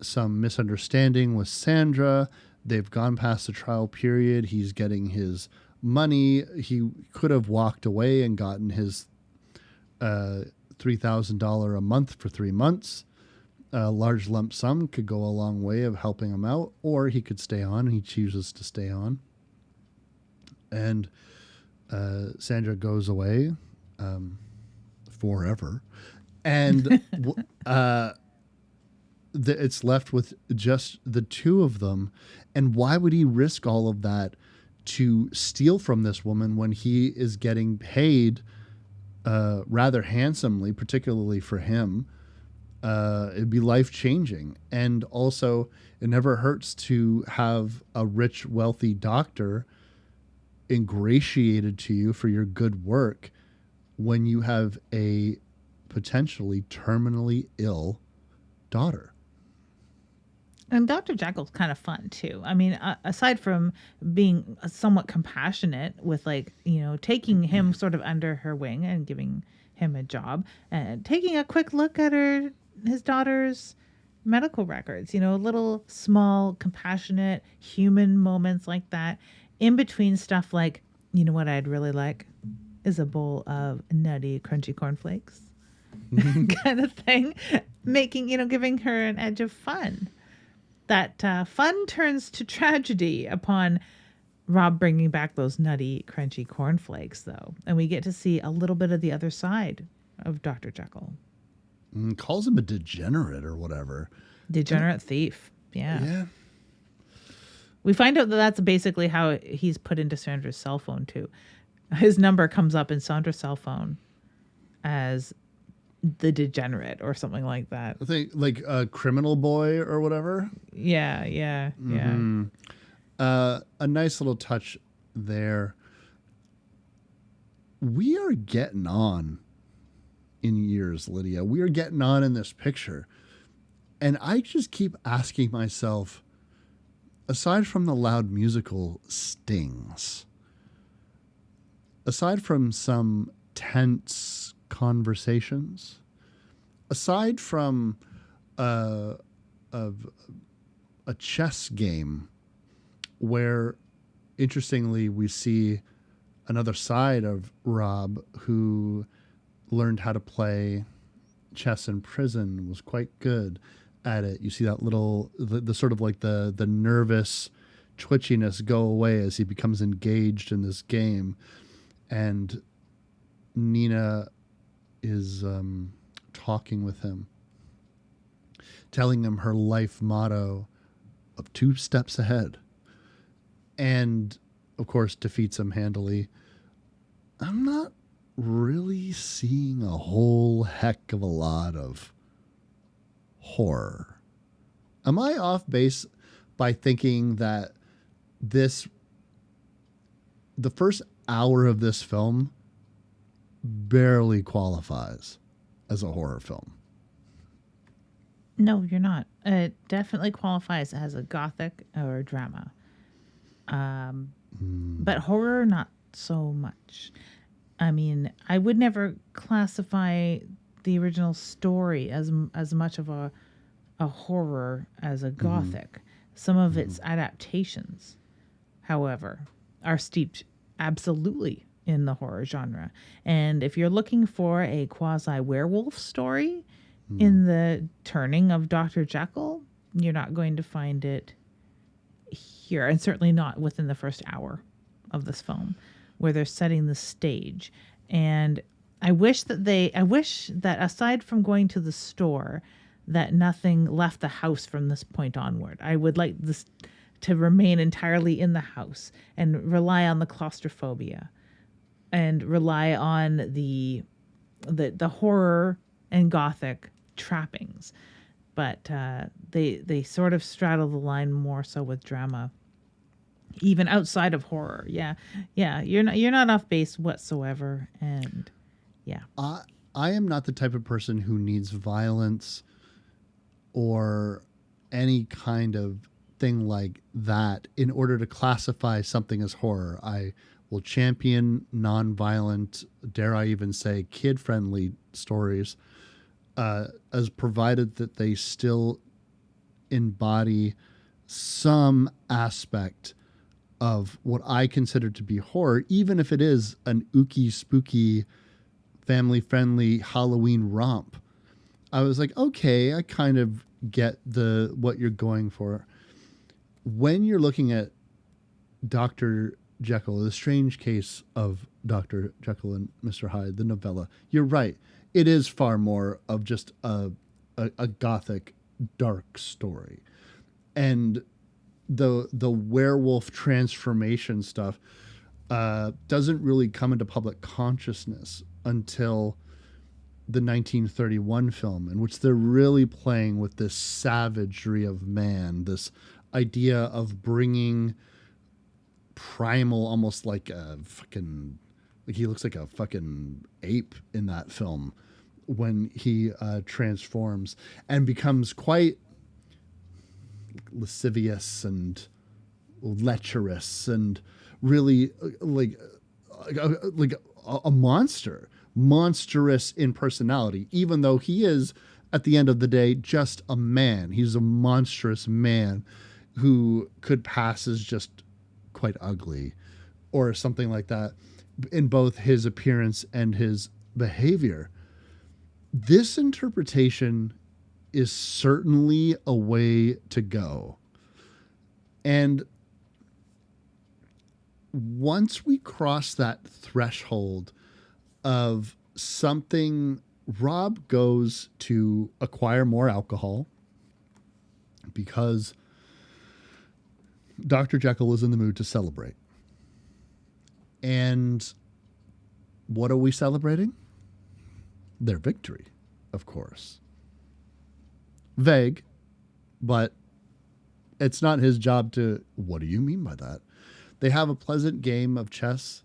some misunderstanding with Sandra, they've gone past the trial period. He's getting his money. He could have walked away and gotten his $3,000 a month for 3 months. A large lump sum could go a long way of helping him out, or he could stay on, and he chooses to stay on. And Sandra goes away forever, and it's left with just the two of them. And why would he risk all of that to steal from this woman when he is getting paid rather handsomely, particularly for him? It'd be life-changing. And also, it never hurts to have a rich, wealthy doctor ingratiated to you for your good work when you have a potentially terminally ill daughter. And Dr. Jekyll's kind of fun too. I mean, aside from being somewhat compassionate with, like, taking him sort of under her wing and giving him a job and taking a quick look at his daughter's medical records, little small compassionate human moments like that in between stuff like, what I'd really like is a bowl of nutty crunchy cornflakes kind of thing, making, giving her an edge of fun. That fun turns to tragedy upon Rob bringing back those nutty, crunchy cornflakes, though. And we get to see a little bit of the other side of Dr. Jekyll. Calls him a degenerate or whatever. Degenerate thief. Yeah. Yeah. We find out that that's basically how he's put into Sandra's cell phone, too. His number comes up in Sandra's cell phone as the degenerate or something like that. I think like a criminal boy or whatever. Yeah. Mm-hmm. A nice little touch there. We are getting on in years, Lydia. We are getting on in this picture. And I just keep asking myself, aside from the loud musical stings, aside from some tense conversations, aside from a chess game where, interestingly, we see another side of Rob who learned how to play chess in prison, was quite good at it. You see that the sort of like the nervous twitchiness go away as he becomes engaged in this game. And Nina is talking with him, telling him her life motto of 2 steps ahead. And, of course, defeats him handily. I'm not really seeing a whole heck of a lot of horror. Am I off base by thinking that the first hour of this film barely qualifies as a horror film? No, you're not. It definitely qualifies as a gothic or a drama. But horror, not so much. I mean, I would never classify the original story as much of a horror as a gothic. Some of its adaptations, however, are steeped absolutely in the horror genre. And if you're looking for a quasi-werewolf story in the turning of Dr. Jekyll, you're not going to find it here, and certainly not within the first hour of this film, where they're setting the stage. And I wish that aside from going to the store, that nothing left the house from this point onward. I would like this to remain entirely in the house and rely on the claustrophobia and rely on the horror and gothic trappings. But they sort of straddle the line more so with drama, even outside of horror. Yeah, you're not off base whatsoever. And yeah, I am not the type of person who needs violence or any kind of thing like that in order to classify something as horror. I will champion non-violent, dare I even say kid-friendly stories, as provided that they still embody some aspect of what I consider to be horror, even if it is an ooky, spooky, family-friendly Halloween romp. I was like, okay, I kind of get what you're going for. When you're looking at Dr. Jekyll, The Strange Case of Dr. Jekyll and Mr. Hyde, the novella, you're right. It is far more of just a gothic, dark story. And the werewolf transformation stuff doesn't really come into public consciousness until the 1931 film, in which they're really playing with this savagery of man, this idea of bringing primal, almost like a fucking, like he looks like a fucking ape in that film when he transforms and becomes quite lascivious and lecherous and really like a monstrous in personality, even though he is at the end of the day just a man. He's a monstrous man who could pass as just quite ugly or something like that in both his appearance and his behavior. This interpretation is certainly a way to go. And once we cross that threshold of something, Rob goes to acquire more alcohol because Dr. Jekyll is in the mood to celebrate. And what are we celebrating? Their victory, of course. Vague, but it's not his job to, what do you mean by that? They have a pleasant game of chess,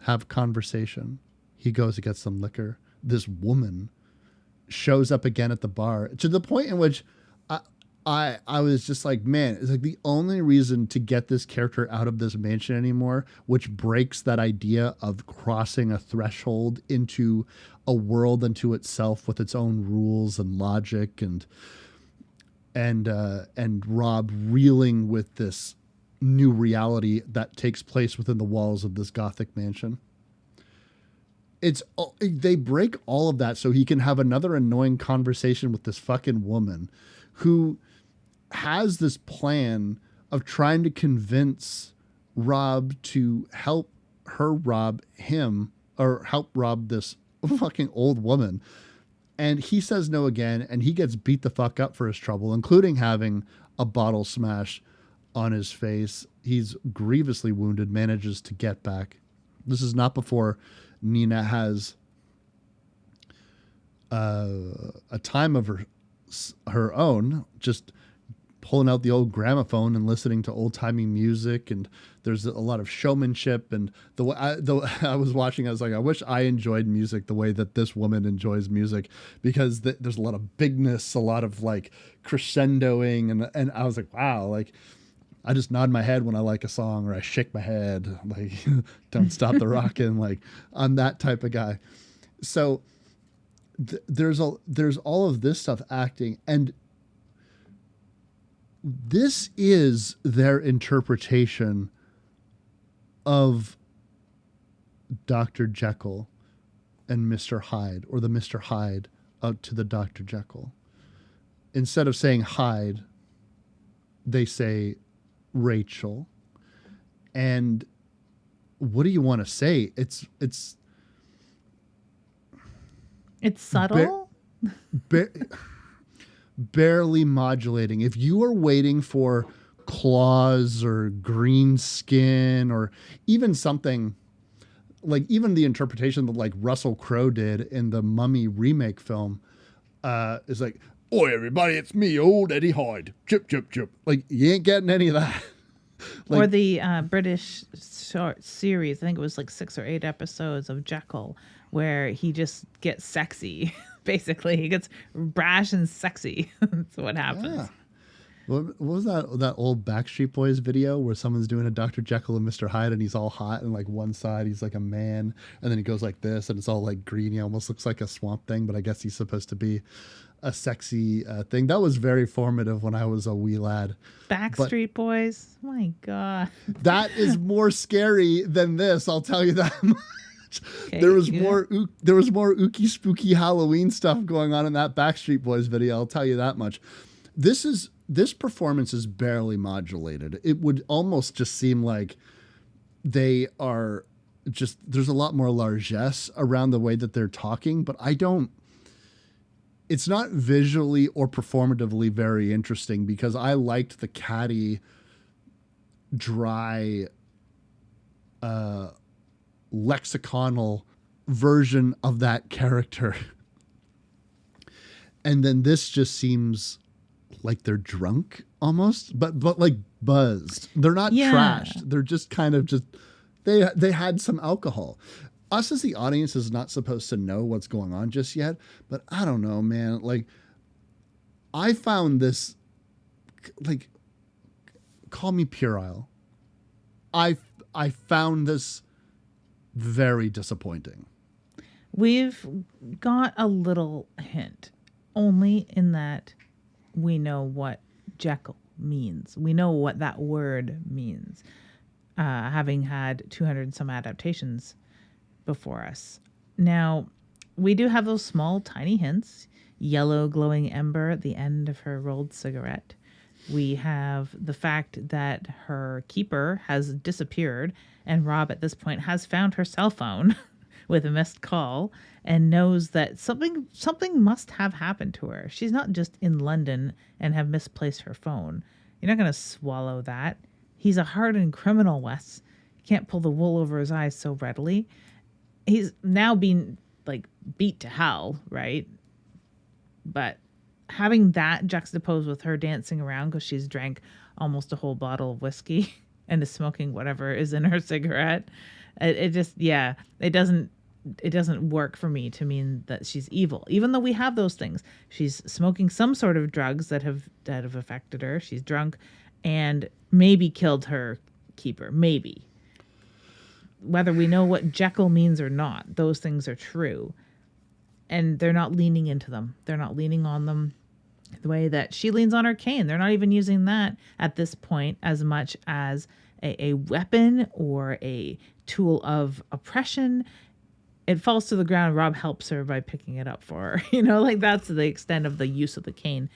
have conversation. He goes to get some liquor. This woman shows up again at the bar to the point in which I was just like, man, it's like the only reason to get this character out of this mansion anymore, which breaks that idea of crossing a threshold into a world unto itself with its own rules and logic and Rob reeling with this new reality that takes place within the walls of this Gothic mansion. They break all of that so he can have another annoying conversation with this fucking woman who has this plan of trying to convince Rob to help her rob him or help rob this fucking old woman. And he says no again, and he gets beat the fuck up for his trouble, including having a bottle smash on his face. He's grievously wounded, manages to get back. This is not before Nina has a time of her own, just pulling out the old gramophone and listening to old-timey music, and there's a lot of showmanship. And I was watching, I was like, I wish I enjoyed music the way that this woman enjoys music, because there's a lot of bigness, a lot of like crescendoing, and I was like, wow, like I just nod my head when I like a song, or I shake my head, like don't stop the rockin'. Like I'm that type of guy. So there's all of this stuff acting, and this is their interpretation of Dr. Jekyll and Mr. Hyde, or the Mr. Hyde out to the Dr. Jekyll. Instead of saying Hyde, they say Rachel. And what do you want to say? It's subtle. Barely modulating. If you are waiting for claws or green skin, or even something like even the interpretation that like Russell Crowe did in the Mummy remake film, is like, "Oi, everybody, it's me, old Eddie Hyde. Chip, chip, chip." Like you ain't getting any of that. Like, or the British short series, I think it was like 6 or 8 episodes of Jekyll, where he just gets sexy. Basically, he gets brash and sexy. That's what happens. Yeah. What was that old Backstreet Boys video where someone's doing a Dr. Jekyll and Mr. Hyde, and he's all hot, and like one side he's like a man, and then he goes like this, and it's all like green. He almost looks like a Swamp Thing, but I guess he's supposed to be a sexy thing. That was very formative when I was a wee lad. Backstreet Boys, my God, that is more scary than this. I'll tell you that much. Okay, there was more ooky spooky Halloween stuff going on in that Backstreet Boys video. I'll tell you that much. This performance is barely modulated. It would almost just seem like they are just, there's a lot more largesse around the way that they're talking, but it's not visually or performatively very interesting, because I liked the catty, dry, lexiconnal version of that character. And then this just seems like they're drunk almost, but like buzzed. They're not trashed. They're just kind of they had some alcohol. Us as the audience is not supposed to know what's going on just yet, but I don't know, man. Like I found this like, call me puerile. I found this very disappointing. We've got a little hint, only in that we know what Jekyll means. We know what that word means, having had 200 and some adaptations before us. Now, we do have those small, tiny hints. Yellow glowing ember at the end of her rolled cigarette. We have the fact that her keeper has disappeared, and Rob at this point has found her cell phone with a missed call and knows that something must have happened to her. She's not just in London and have misplaced her phone. You're not going to swallow that. He's a hardened criminal, Wes. He can't pull the wool over his eyes so readily. He's now being like beat to hell, right? But having that juxtaposed with her dancing around because she's drank almost a whole bottle of whiskey and is smoking whatever is in her cigarette, it doesn't work for me to mean that she's evil. Even though we have those things, she's smoking some sort of drugs that have affected her. She's drunk and maybe killed her keeper. Maybe. Whether we know what Jekyll means or not, those things are true. And they're not leaning into them. They're not leaning on them the way that she leans on her cane. They're not even using that at this point as much as a weapon or a tool of oppression. It falls to the ground. Rob helps her by picking it up for her. Like that's the extent of the use of the cane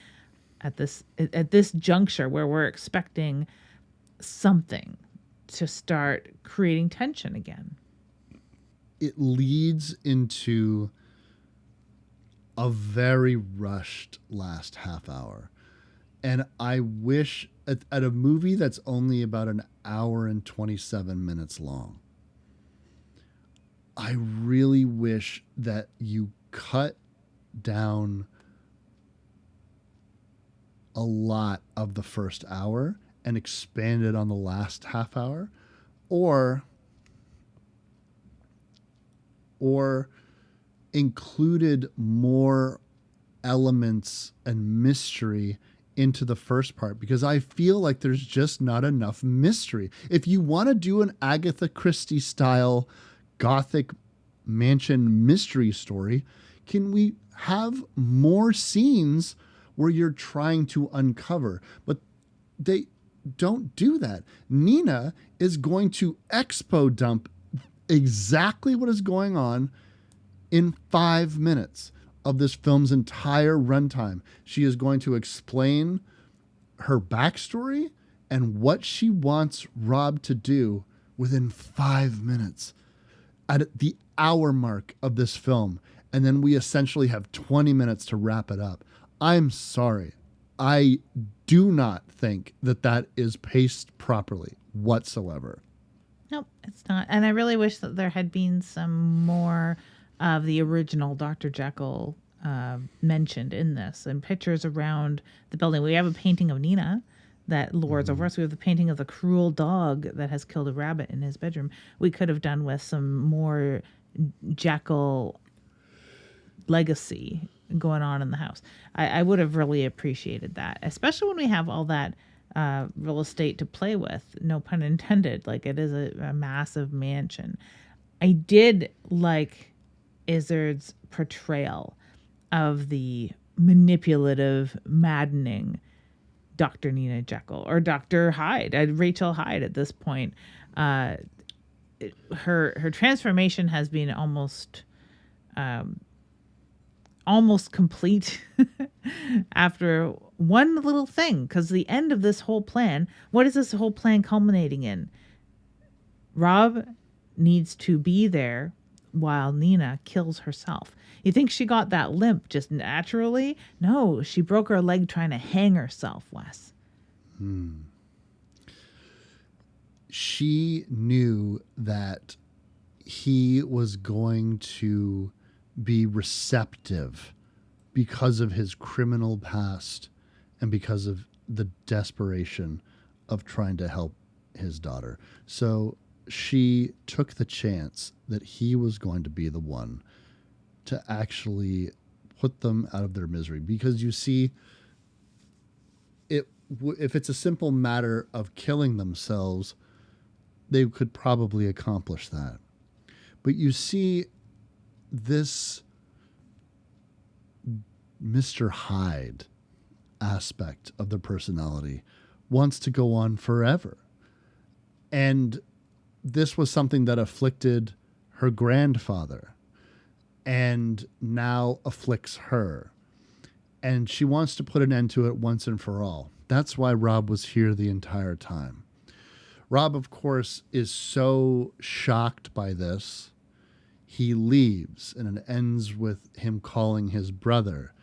at this juncture where we're expecting something to start creating tension again. It leads into a very rushed last half hour. And I wish at a movie that's only about an hour and 27 minutes long, I really wish that you cut down a lot of the first hour and expanded on the last half hour, or included more elements and mystery into the first part, because I feel like there's just not enough mystery. If you want to do an Agatha Christie style Gothic mansion mystery story, can we have more scenes where you're trying to uncover? But they don't do that. Nina is going to expo dump exactly what is going on in 5 minutes of this film's entire runtime. She is going to explain her backstory and what she wants Rob to do within 5 minutes at the hour mark of this film. And then we essentially have 20 minutes to wrap it up. I'm sorry. I do not think that is paced properly whatsoever. Nope, it's not. And I really wish that there had been some more of the original Dr. Jekyll mentioned in this, and pictures around the building. We have a painting of Nina that lords over us. We have the painting of the cruel dog that has killed a rabbit in his bedroom. We could have done with some more Jekyll legacy going on in the house. I would have really appreciated that, especially when we have all that real estate to play with, no pun intended. Like, it is a massive mansion. I did like Izzard's portrayal of the manipulative, maddening Dr. Nina Jekyll, or Dr. Hyde, Rachel Hyde at this point. Her transformation has been almost complete after one little thing, because the end of this whole plan, what is this whole plan culminating in? Rob needs to be there while Nina kills herself. You think she got that limp just naturally? No, she broke her leg trying to hang herself, Wes. She knew that he was going to be receptive because of his criminal past and because of the desperation of trying to help his daughter. So she took the chance that he was going to be the one to actually put them out of their misery. Because you see, if it's a simple matter of killing themselves, they could probably accomplish that. But you see, this Mr. Hyde aspect of the personality wants to go on forever. And this was something that afflicted her grandfather and now afflicts her. And she wants to put an end to it once and for all. That's why Rob was here the entire time. Rob, of course, is so shocked by this. He leaves, and it ends with him calling his brother.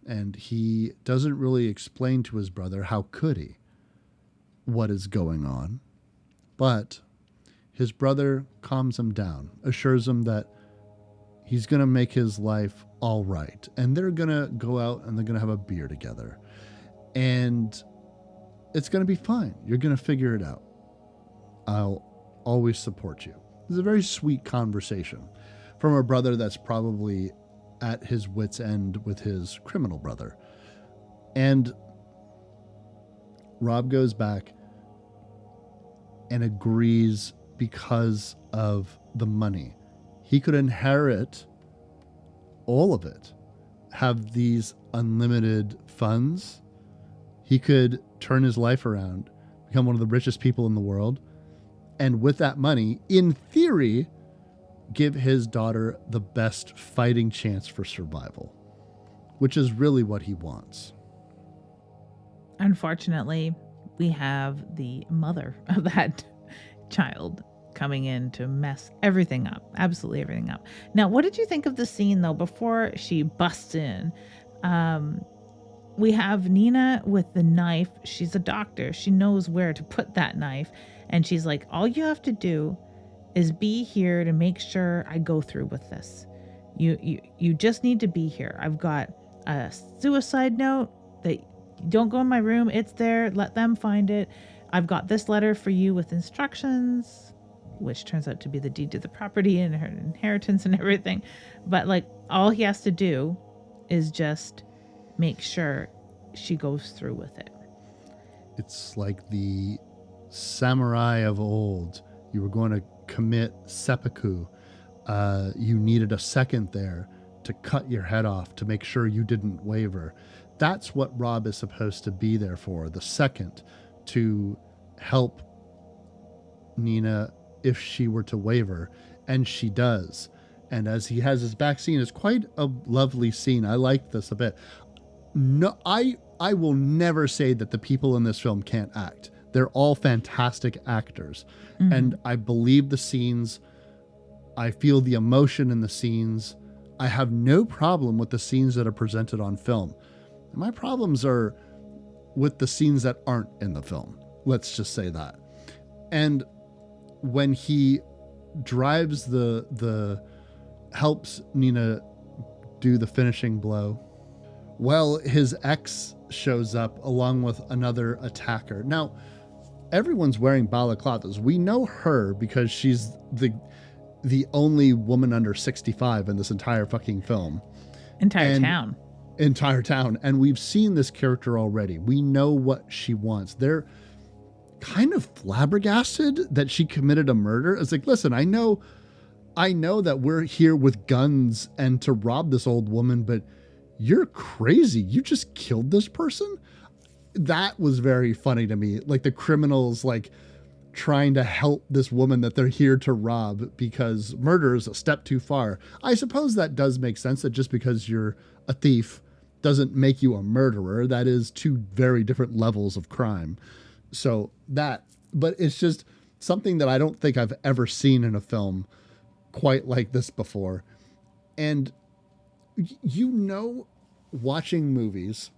And he doesn't really explain to his brother, how could he, what is going on. But his brother calms him down, assures him that he's going to make his life all right. And they're going to go out and they're going to have a beer together. And it's going to be fine. You're going to figure it out. I'll always support you. It's a very sweet conversation from a brother that's probably at his wit's end with his criminal brother. And Rob goes back and agrees because of the money. He could inherit all of it, have these unlimited funds. He could turn his life around, become one of the richest people in the world. And with that money, in theory, give his daughter the best fighting chance for survival, which is really what he wants. Unfortunately, we have the mother of that child coming in to mess everything up, absolutely everything up. Now, what did you think of the scene, though, before she busts in? We have Nina with the knife. She's a doctor. She knows where to put that knife. And she's like, all you have to do is be here to make sure I go through with this. You just need to be here. I've got a suicide note that don't go in my room. It's there. Let them find it. I've got this letter for you with instructions, which turns out to be the deed to the property and her inheritance and everything. But like, all he has to do is just make sure she goes through with it. It's like the samurai of old. You were going to commit seppuku. You needed a second there to cut your head off to make sure you didn't waver. That's what Rob is supposed to be there for, the second, to help Nina if she were to waver. And she does. And as he has his back scene, it's quite a lovely scene. I like this a bit. No, I will never say that the people in this film can't act. They're all fantastic actors. Mm-hmm. And I believe the scenes. I feel the emotion in the scenes. I have no problem with the scenes that are presented on film. My problems are with the scenes that aren't in the film. Let's just say that. And when he drives helps Nina do the finishing blow, well, his ex shows up along with another attacker. Now, everyone's wearing balaclavas. We know her because she's the only woman under 65 in this entire fucking film. Entire town. And we've seen this character already. We know what she wants. They're kind of flabbergasted that she committed a murder. It's like, listen, I know that we're here with guns and to rob this old woman, but you're crazy. You just killed this person? That was very funny to me. Like the criminals, like trying to help this woman that they're here to rob because murder is a step too far. I suppose that does make sense, that just because you're a thief doesn't make you a murderer. That is two very different levels of crime. So but it's just something that I don't think I've ever seen in a film quite like this before. And watching movies,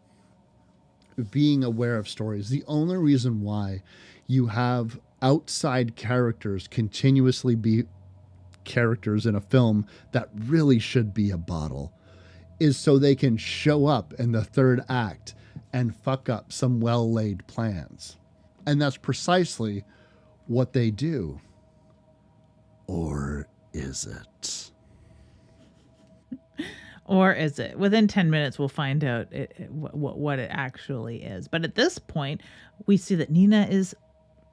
being aware of stories, the only reason why you have outside characters continuously be characters in a film that really should be a bottle is so they can show up in the third act and fuck up some well-laid plans. And that's precisely what they do. Or is it? Or is it? Within 10 minutes, we'll find out what it actually is. But at this point, we see that Nina is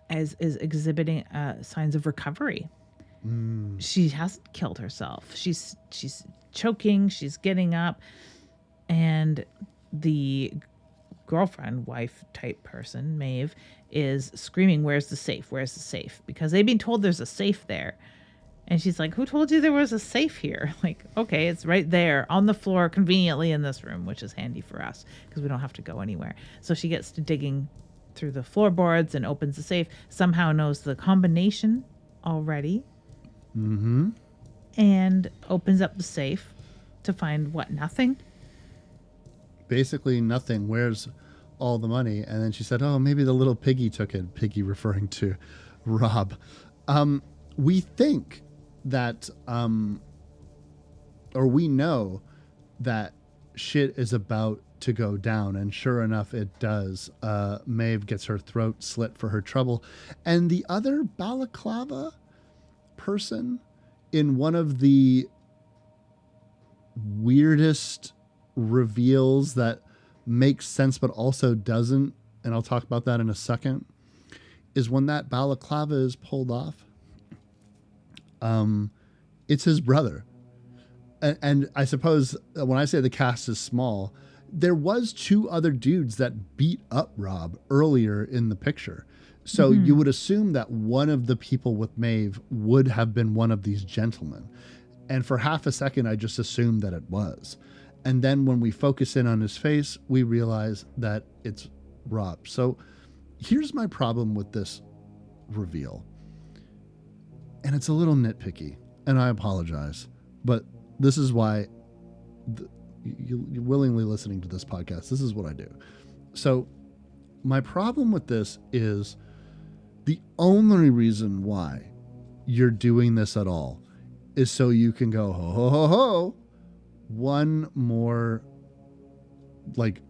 exhibiting signs of recovery. She hasn't killed herself. She's choking. She's getting up, and the girlfriend, wife type person, Maeve, is screaming, "Where's the safe? Where's the safe?" Because they've been told there's a safe there. And she's like, "Who told you there was a safe here?" Like, okay, it's right there on the floor, conveniently in this room, which is handy for us because we don't have to go anywhere. So she gets to digging through the floorboards and opens the safe. Somehow knows the combination already. Mm-hmm. And opens up the safe to find what? Nothing? Basically nothing. Where's all the money? And then she said, "Oh, maybe the little piggy took it." Piggy referring to Rob. We think that, or we know that shit is about to go down, and sure enough, it does. Maeve gets her throat slit for her trouble, and the other balaclava person in one of the weirdest reveals that makes sense but also doesn't, and I'll talk about that in a second, is when that balaclava is pulled off. It's his brother. And I suppose when I say the cast is small, there was 2 other dudes that beat up Rob earlier in the picture. So you would assume that one of the people with Maeve would have been one of these gentlemen. And for half a second, I just assumed that it was. And then when we focus in on his face, we realize that it's Rob. So here's my problem with this reveal. And it's a little nitpicky, and I apologize, but this is why you're willingly listening to this podcast. This is what I do. So my problem with this is the only reason why you're doing this at all is so you can go, ho, ho, ho, ho, one more like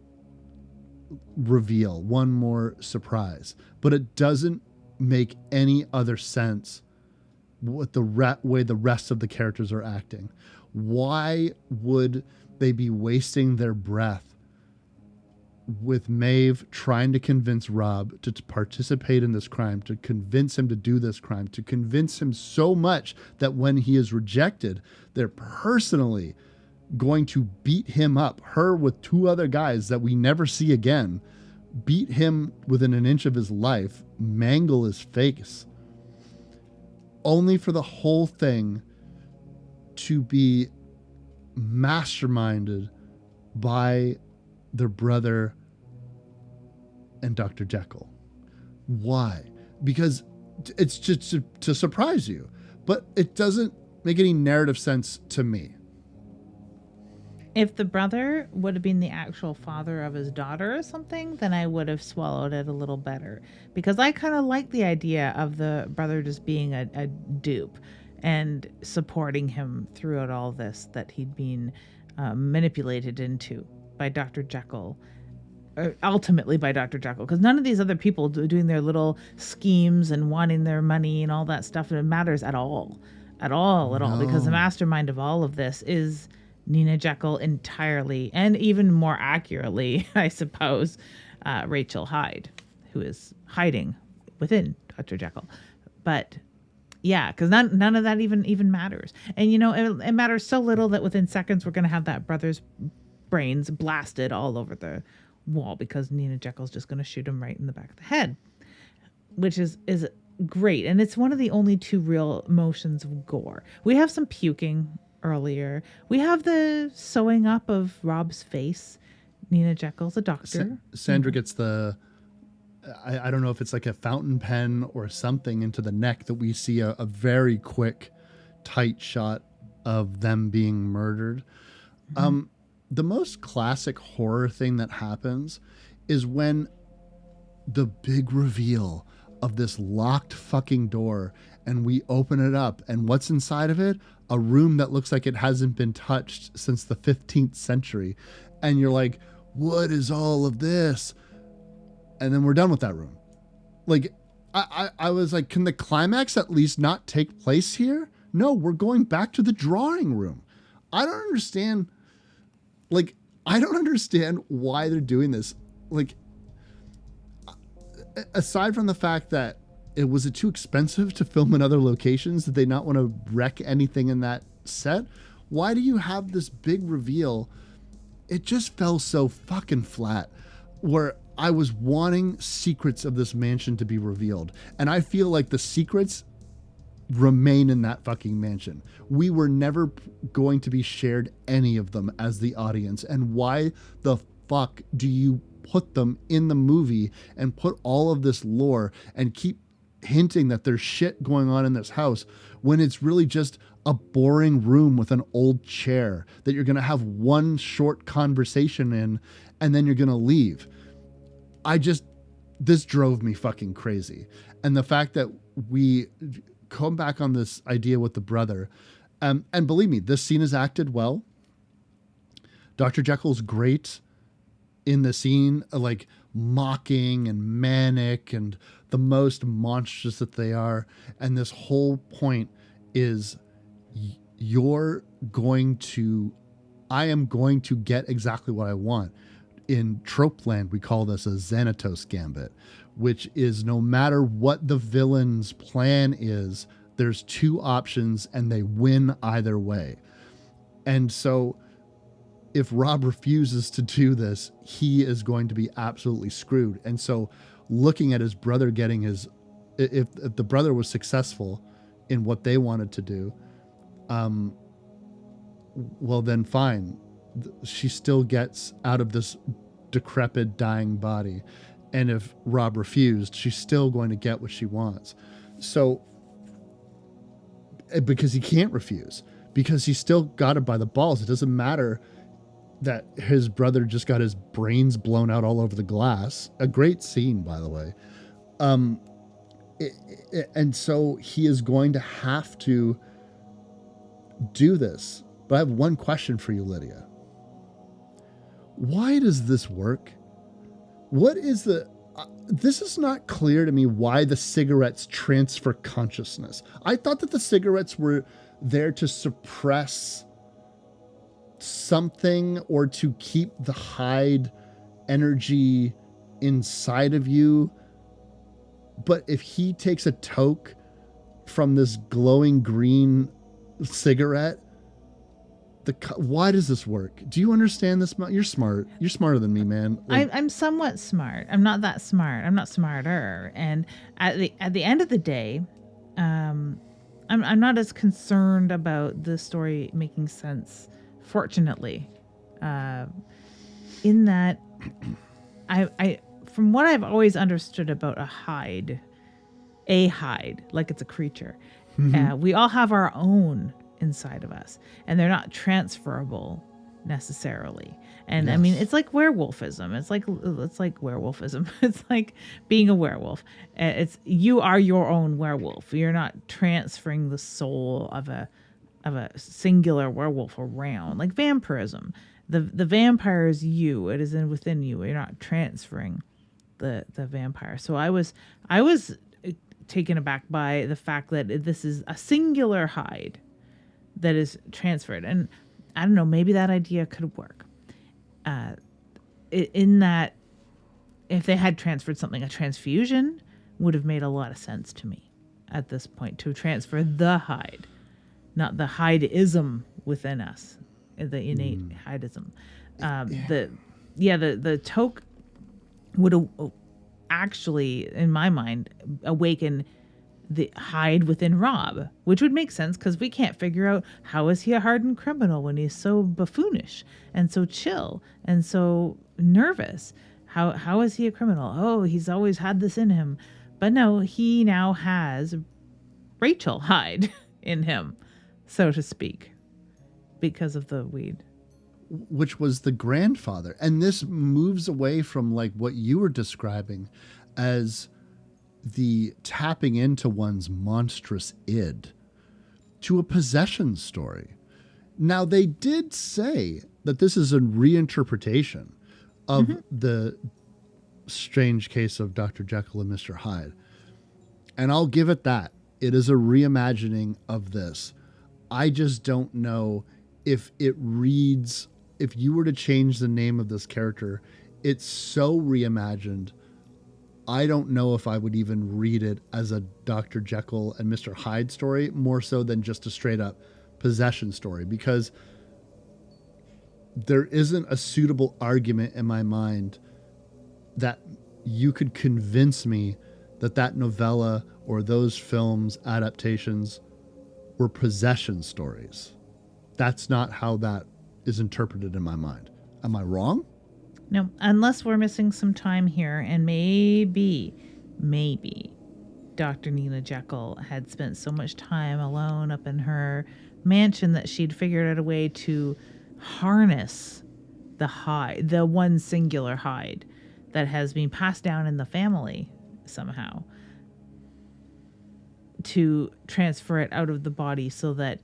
reveal, one more surprise, but it doesn't make any other sense with the way the rest of the characters are acting. Why would they be wasting their breath with Maeve trying to convince Rob to participate in this crime, to convince him to do this crime, to convince him so much that when he is rejected, they're personally going to beat him up, her with 2 other guys that we never see again, beat him within an inch of his life, mangle his face, only for the whole thing to be masterminded by their brother and Dr. Jekyll. Why? Because it's just to surprise you, but it doesn't make any narrative sense to me. If the brother would have been the actual father of his daughter or something, then I would have swallowed it a little better. Because I kind of like the idea of the brother just being a dupe and supporting him throughout all this that he'd been manipulated into by Dr. Jekyll. Ultimately by Dr. Jekyll. Because none of these other people doing their little schemes and wanting their money and all that stuff, it matters at all. At all. Because the mastermind of all of this is Nina Jekyll entirely, and even more accurately, I suppose, Rachel Hyde, who is hiding within Dr. Jekyll. But yeah, because none of that even matters. And, you know, it matters so little that within seconds we're going to have that brother's brains blasted all over the wall because Nina Jekyll's just going to shoot him right in the back of the head, which is great. And it's one of the only 2 real motions of gore. We have some puking earlier. We have the sewing up of Rob's face. Nina Jekyll's a doctor. Sandra gets the, I don't know if it's like a fountain pen or something into the neck that we see a very quick, tight shot of them being murdered. The most classic horror thing that happens is when the big reveal of this locked fucking door and we open it up, and what's inside of it? A room that looks like it hasn't been touched since the 15th century. And you're like, what is all of this? And then we're done with that room. Like, I was like, can the climax at least not take place here? No, we're going back to the drawing room. I don't understand Like, I don't understand why they're doing this. Like, aside from the fact that was it too expensive to film in other locations? Did they not want to wreck anything in that set? Why do you have this big reveal? It just fell so fucking flat, where I was wanting secrets of this mansion to be revealed. And I feel like the secrets remain in that fucking mansion. We were never going to be shared any of them as the audience. And why the fuck do you put them in the movie and put all of this lore and keep hinting that there's shit going on in this house when it's really just a boring room with an old chair that you're going to have one short conversation in and then you're going to leave? This drove me fucking crazy. And the fact that we come back on this idea with the brother, and believe me, this scene is acted well. Dr. Jekyll's great in the scene, like mocking and manic and the most monstrous that they are. And this whole point is I am going to get exactly what I want. In trope land, we call this a Xanatos gambit, which is no matter what the villain's plan is, there's two options and they win either way. And so if Rob refuses to do this, he is going to be absolutely screwed. And so looking at his brother getting his, if the brother was successful in what they wanted to do, well then fine. She still gets out of this decrepit, dying body. And if Rob refused, she's still going to get what she wants. So, because he can't refuse, because he still got it by the balls. It doesn't matter that his brother just got his brains blown out all over the glass. A great scene, by the way. And so he is going to have to do this. But I have one question for you, Lydia. Why does this work? What is this is not clear to me why the cigarettes transfer consciousness. I thought that the cigarettes were there to suppress something or to keep the Hyde energy inside of you. But if he takes a toke from this glowing green cigarette, why does this work? Do you understand this? You're smart. You're smarter than me, man. I'm somewhat smart. I'm not that smart. I'm not smarter. And at the end of the day, I'm not as concerned about the story making sense. Fortunately, in that, I from what I've always understood about a Hyde, like it's a creature, we all have our own inside of us, and they're not transferable necessarily. And yes. I mean, it's like werewolfism. It's like werewolfism. It's like being a werewolf. You are your own werewolf. You're not transferring the soul of a singular werewolf around, like vampirism. The vampire is you. It is within you. You're not transferring the vampire. So I was taken aback by the fact that this is a singular Hyde that is transferred. And I don't know, maybe that idea could work. In that, if they had transferred something, a transfusion would have made a lot of sense to me at this point, to transfer the Hyde, not the Hydeism within us, the innate Hydeism. The toke would actually, in my mind, awaken the Hyde within Rob, which would make sense because we can't figure out how is he a hardened criminal when he's so buffoonish and so chill and so nervous. How is he a criminal? Oh, he's always had this in him. But no, he now has Rachel Hyde in him, so to speak, because of the weed. Which was the grandfather. And this moves away from like what you were describing as the tapping into one's monstrous id to a possession story. Now, they did say that this is a reinterpretation of the strange case of Dr. Jekyll and Mr. Hyde. And I'll give it that. It is a reimagining of this. I just don't know if it reads, if you were to change the name of this character, it's so reimagined. I don't know if I would even read it as a Dr. Jekyll and Mr. Hyde story, more so than just a straight up possession story, because there isn't a suitable argument in my mind that you could convince me that that novella or those films adaptations were possession stories. That's not how that is interpreted in my mind. Am I wrong? No, unless we're missing some time here, and maybe Dr. Nina Jekyll had spent so much time alone up in her mansion that she'd figured out a way to harness the Hyde, the one singular Hyde that has been passed down in the family somehow, to transfer it out of the body so that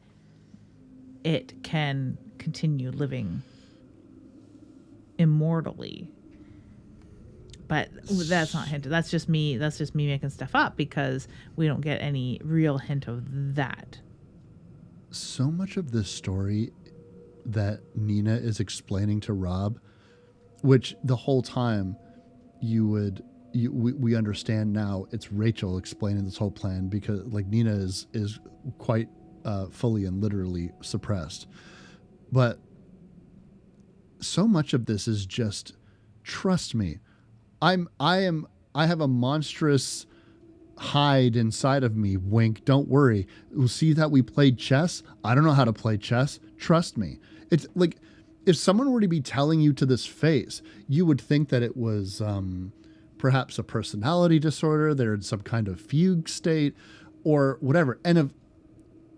it can continue living immortally. But that's not hinted. That's just me making stuff up, because we don't get any real hint of that. So much of this story that Nina is explaining to Rob, which the whole time we understand now it's Rachel explaining this whole plan, because like Nina is quite fully and literally suppressed. But so much of this is just, trust me, I have a monstrous Hyde inside of me. Wink, don't worry. We'll see that we played chess. I don't know how to play chess. Trust me. It's like, if someone were to be telling you to this face, you would think that it was perhaps a personality disorder. They're in some kind of fugue state or whatever. And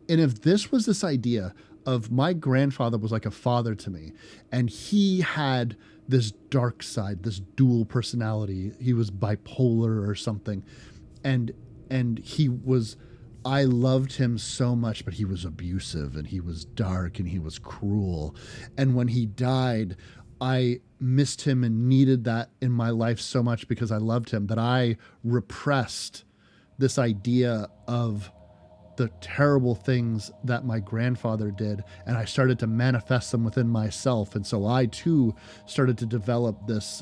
if this was this idea of my grandfather was like a father to me, and he had this dark side, this dual personality, he was bipolar or something, and he was, I loved him so much, but he was abusive and he was dark and he was cruel. And when he died, I missed him and needed that in my life so much because I loved him, that I repressed this idea of the terrible things that my grandfather did, and I started to manifest them within myself. And so I too started to develop this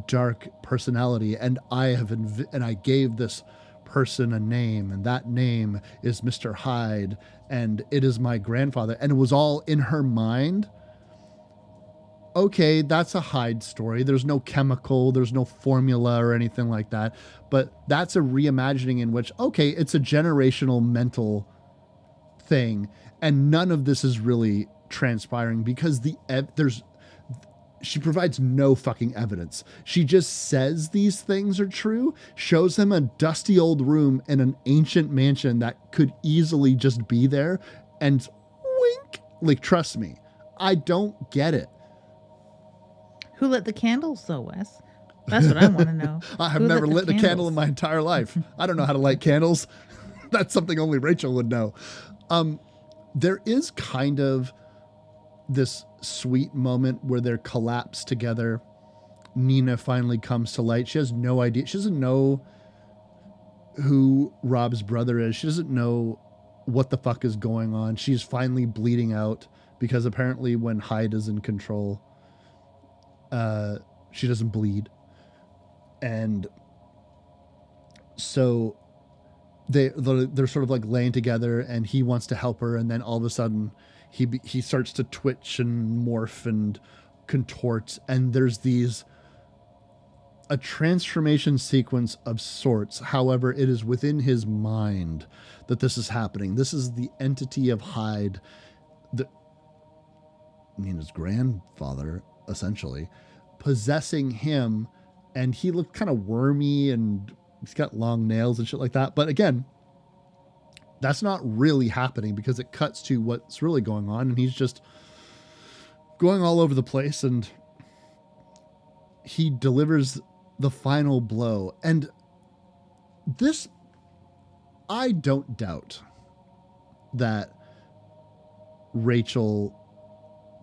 dark personality, and I gave this person a name, and that name is Mr. Hyde, and it is my grandfather. And it was all in her mind. Okay, that's a Hyde story. There's no chemical, there's no formula or anything like that. But that's a reimagining in which, okay, it's a generational mental thing. And none of this is really transpiring because she provides no fucking evidence. She just says these things are true, shows him a dusty old room in an ancient mansion that could easily just be there, and wink, like, trust me, I don't get it. Who lit the candles though, Wes? That's what I want to know. I have never lit a candle in my entire life. I don't know how to light candles. That's something only Rachel would know. There is kind of this sweet moment where they're collapsed together. Nina finally comes to light. She has no idea. She doesn't know who Rob's brother is. She doesn't know what the fuck is going on. She's finally bleeding out because apparently when Hyde is in control, she doesn't bleed. And so they're sort of like laying together, and he wants to help her. And then all of a sudden he starts to twitch and morph and contort. And there's a transformation sequence of sorts. However, it is within his mind that this is happening. This is the entity of Hyde, Nina's grandfather, essentially, possessing him. And he looked kind of wormy and he's got long nails and shit like that. But again, that's not really happening because it cuts to what's really going on. And he's just going all over the place, and he delivers the final blow. And this, I don't doubt that Rachel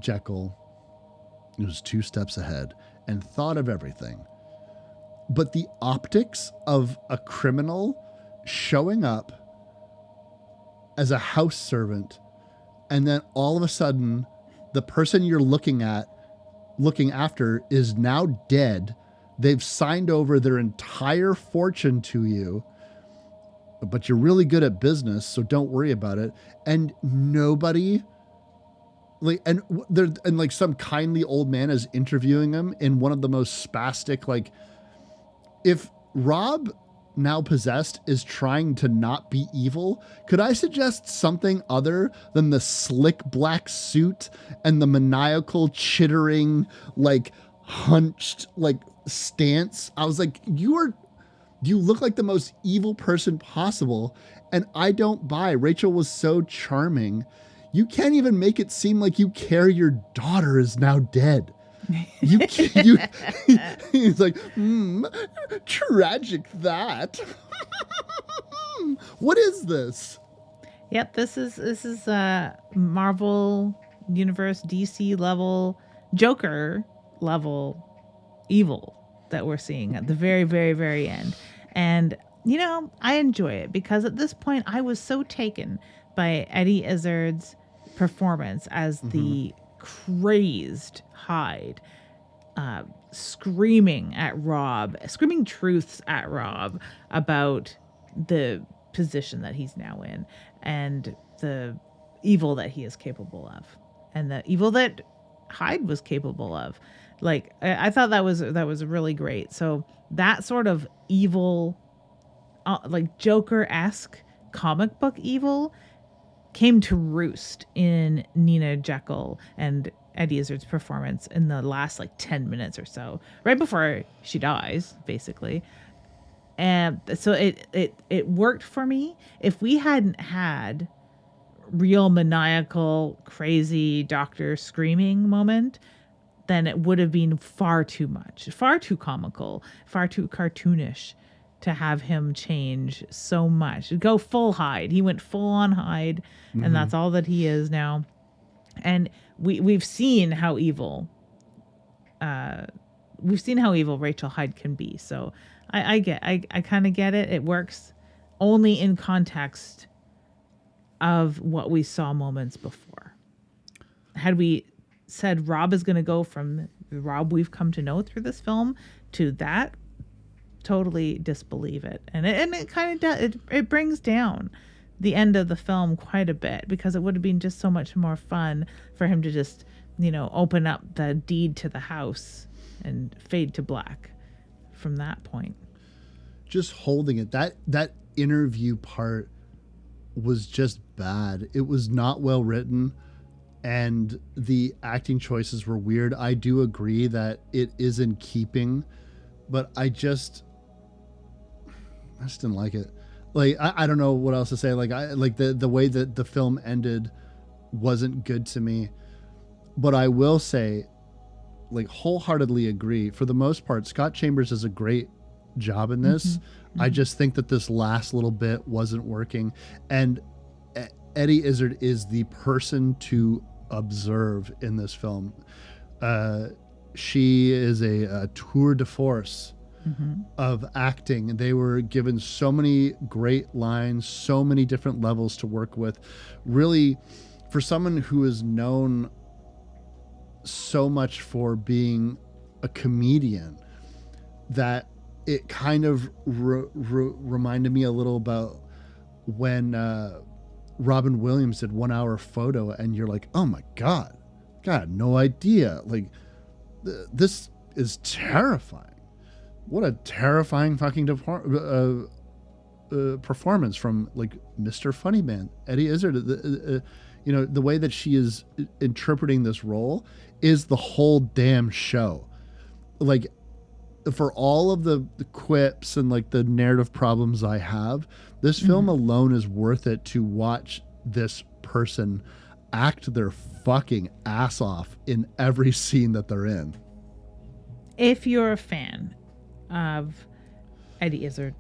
Jekyll was 2 steps ahead and thought of everything. But the optics of a criminal showing up as a house servant and then all of a sudden the person you're looking after is now dead. They've signed over their entire fortune to you, but you're really good at business, so don't worry about it. And nobody, like, and like some kindly old man is interviewing him in one of the most spastic, like, if Rob, now possessed, is trying to not be evil, could I suggest something other than the slick black suit and the maniacal chittering, like, hunched, like, stance? I was like, you look like the most evil person possible, and I don't buy. Rachel was so charming. You can't even make it seem like you care your daughter is now dead. He's like, tragic that. What is this? Yep, this is Marvel Universe, DC level, Joker level evil that we're seeing at the very, very, very end. And, I enjoy it because at this point I was so taken by Eddie Izzard's performance as the crazed Hyde, screaming truths at Rob about the position that he's now in and the evil that he is capable of and the evil that Hyde was capable of. Like, I thought that was really great. So that sort of evil, like Joker-esque comic book evil came to roost in Nina Jekyll and Eddie Izzard's performance in the last 10 minutes or so, right before she dies, basically. And so it worked for me. If we hadn't had real maniacal, crazy doctor screaming moment, then it would have been far too much, far too comical, far too cartoonish to have him change so much. Go full Hyde. He went full on Hyde, and that's all that he is now. And we've seen how evil Rachel Hyde can be. So I kind of get it. It works only in context of what we saw moments before. Had we said Rob is going to go from the Rob we've come to know through this film to that, totally disbelieve it. And it kind of does. It brings down the end of the film quite a bit, because it would have been just so much more fun for him to just, open up the deed to the house and fade to black from that point. Just holding it. That interview part was just bad. It was not well written, and the acting choices were weird. I do agree that it is in keeping, but I just didn't like it. Like, I don't know what else to say. Like, the way that the film ended wasn't good to me, but I will say, wholeheartedly agree. For the most part, Scott Chambers does a great job in this. I just think that this last little bit wasn't working. And Eddie Izzard is the person to observe in this film. She is a tour de force of acting. They were given so many great lines, so many different levels to work with. Really, for someone who is known so much for being a comedian, that it kind of reminded me a little about when Robin Williams did 1 Hour Photo, and you're like, oh my God, I had no idea. Like, this is terrifying. What a terrifying fucking performance from Mr. Funnyman, Eddie Izzard. The way that she is interpreting this role is the whole damn show. Like, for all of the quips and the narrative problems I have, this film alone is worth it to watch this person act their fucking ass off in every scene that they're in. If you're a fan of Eddie Izzard,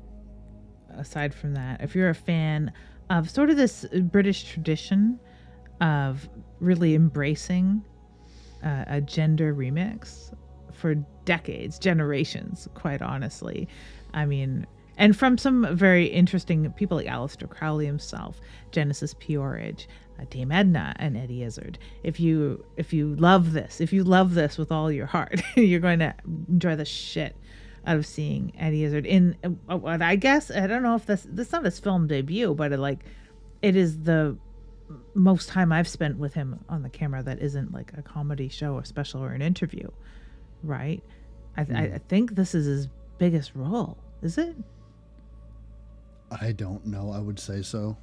aside from that, if you're a fan of sort of this British tradition of really embracing a gender remix for decades, generations, quite honestly. I mean, And from some very interesting people like Aleister Crowley himself, Genesis Peorage, Dame Edna, and Eddie Izzard. If you love this with all your heart, you're going to enjoy the shit out of seeing Eddie Izzard in what I guess, I don't know if this is not his film debut, but it is the most time I've spent with him on the camera that isn't like a comedy show, a special, or an interview, right? I think this is his biggest role. Is it? I don't know. I would say so.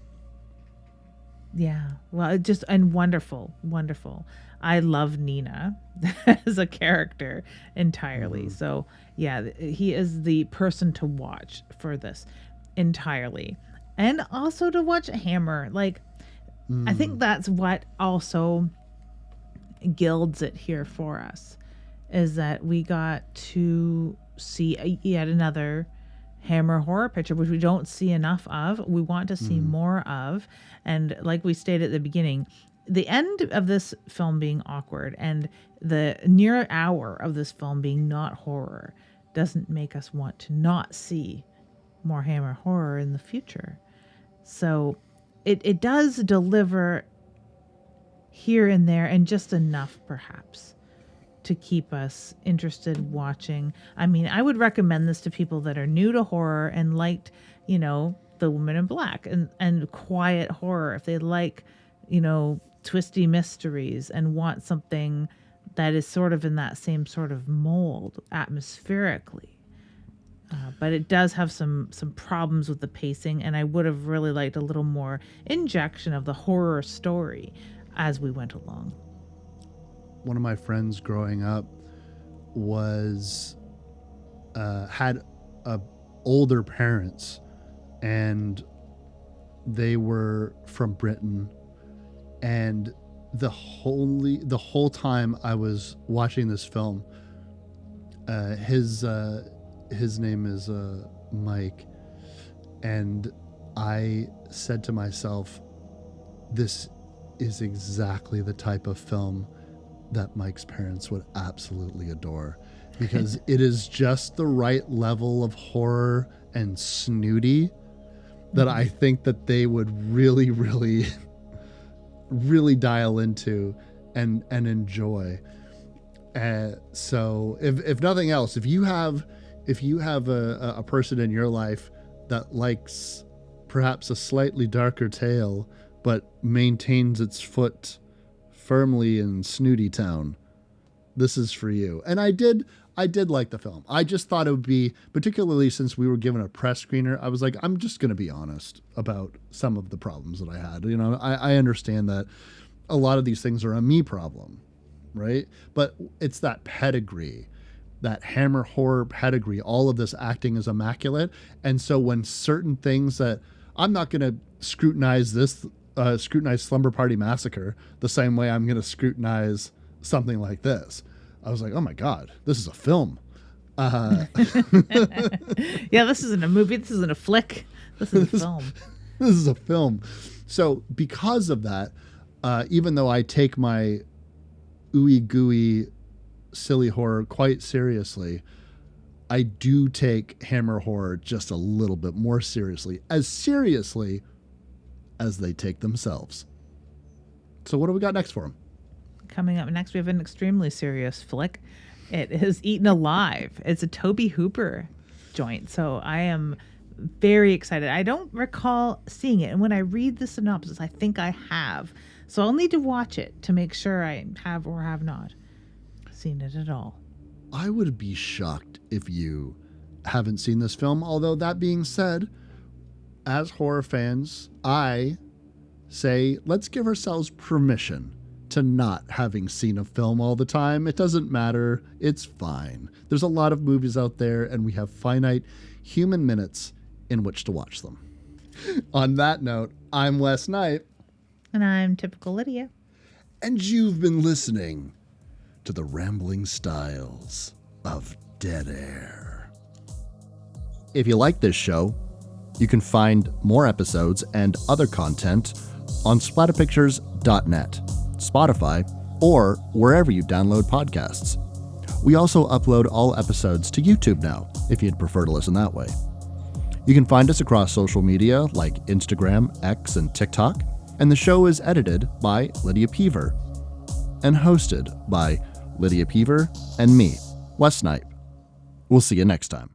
Yeah. Well, and wonderful. I love Nina as a character entirely. So yeah, he is the person to watch for this entirely. And also to watch Hammer. Like, I think that's what also gilds it here for us, is that we got to see yet another Hammer horror picture, which we don't see enough of. We want to see more of. And like we stated at the beginning, the end of this film being awkward and the near hour of this film being not horror doesn't make us want to not see more Hammer horror in the future. So it does deliver here and there, and just enough perhaps to keep us interested watching. I mean, I would recommend this to people that are new to horror and liked, The Woman in Black and quiet horror. If they like, twisty mysteries and want something that is sort of in that same sort of mold atmospherically. But it does have some problems with the pacing, and I would have really liked a little more injection of the horror story as we went along. One of my friends growing up had older parents, and they were from Britain, and the whole time I was watching this film, his name is Mike, and I said to myself, this is exactly the type of film that Mike's parents would absolutely adore, because it is just the right level of horror and snooty that I think that they would really, really, really dial into and enjoy. So if nothing else, if you have a person in your life that likes perhaps a slightly darker tale but maintains its foot firmly in Snooty Town, this is for you. And I did like the film. I just thought it would be, particularly since we were given a press screener, I was like, I'm just going to be honest about some of the problems that I had. I understand that a lot of these things are a me problem, right? But it's that pedigree, that Hammer horror pedigree. All of this acting is immaculate. And so when certain things that I'm not going to scrutinize Slumber Party Massacre the same way I'm going to scrutinize something like this. I was like, oh my God, this is a film. Yeah, this isn't a movie. This isn't a flick. This is a film. This is a film. So because of that, even though I take my ooey gooey silly horror quite seriously, I do take Hammer horror just a little bit more seriously as they take themselves. So what do we got next for them? Coming up next, we have an extremely serious flick. It is Eaten Alive. It's a Tobe Hooper joint. So I am very excited. I don't recall seeing it. And when I read the synopsis, I think I have. So I'll need to watch it to make sure I have or have not seen it at all. I would be shocked if you haven't seen this film. Although that being said, as horror fans, I say let's give ourselves permission to not having seen a film all the time. It doesn't matter. It's fine. There's a lot of movies out there, and we have finite human minutes in which to watch them. On that note, I'm Wes Knight. And I'm Typical Lydia. And you've been listening to the rambling styles of Dead Air. If you like this show, you can find more episodes and other content on splatterpictures.net, Spotify, or wherever you download podcasts. We also upload all episodes to YouTube now, if you'd prefer to listen that way. You can find us across social media like Instagram, X, and TikTok, and the show is edited by Lydia Peaver and hosted by Lydia Peaver and me, Wes Snipe. We'll see you next time.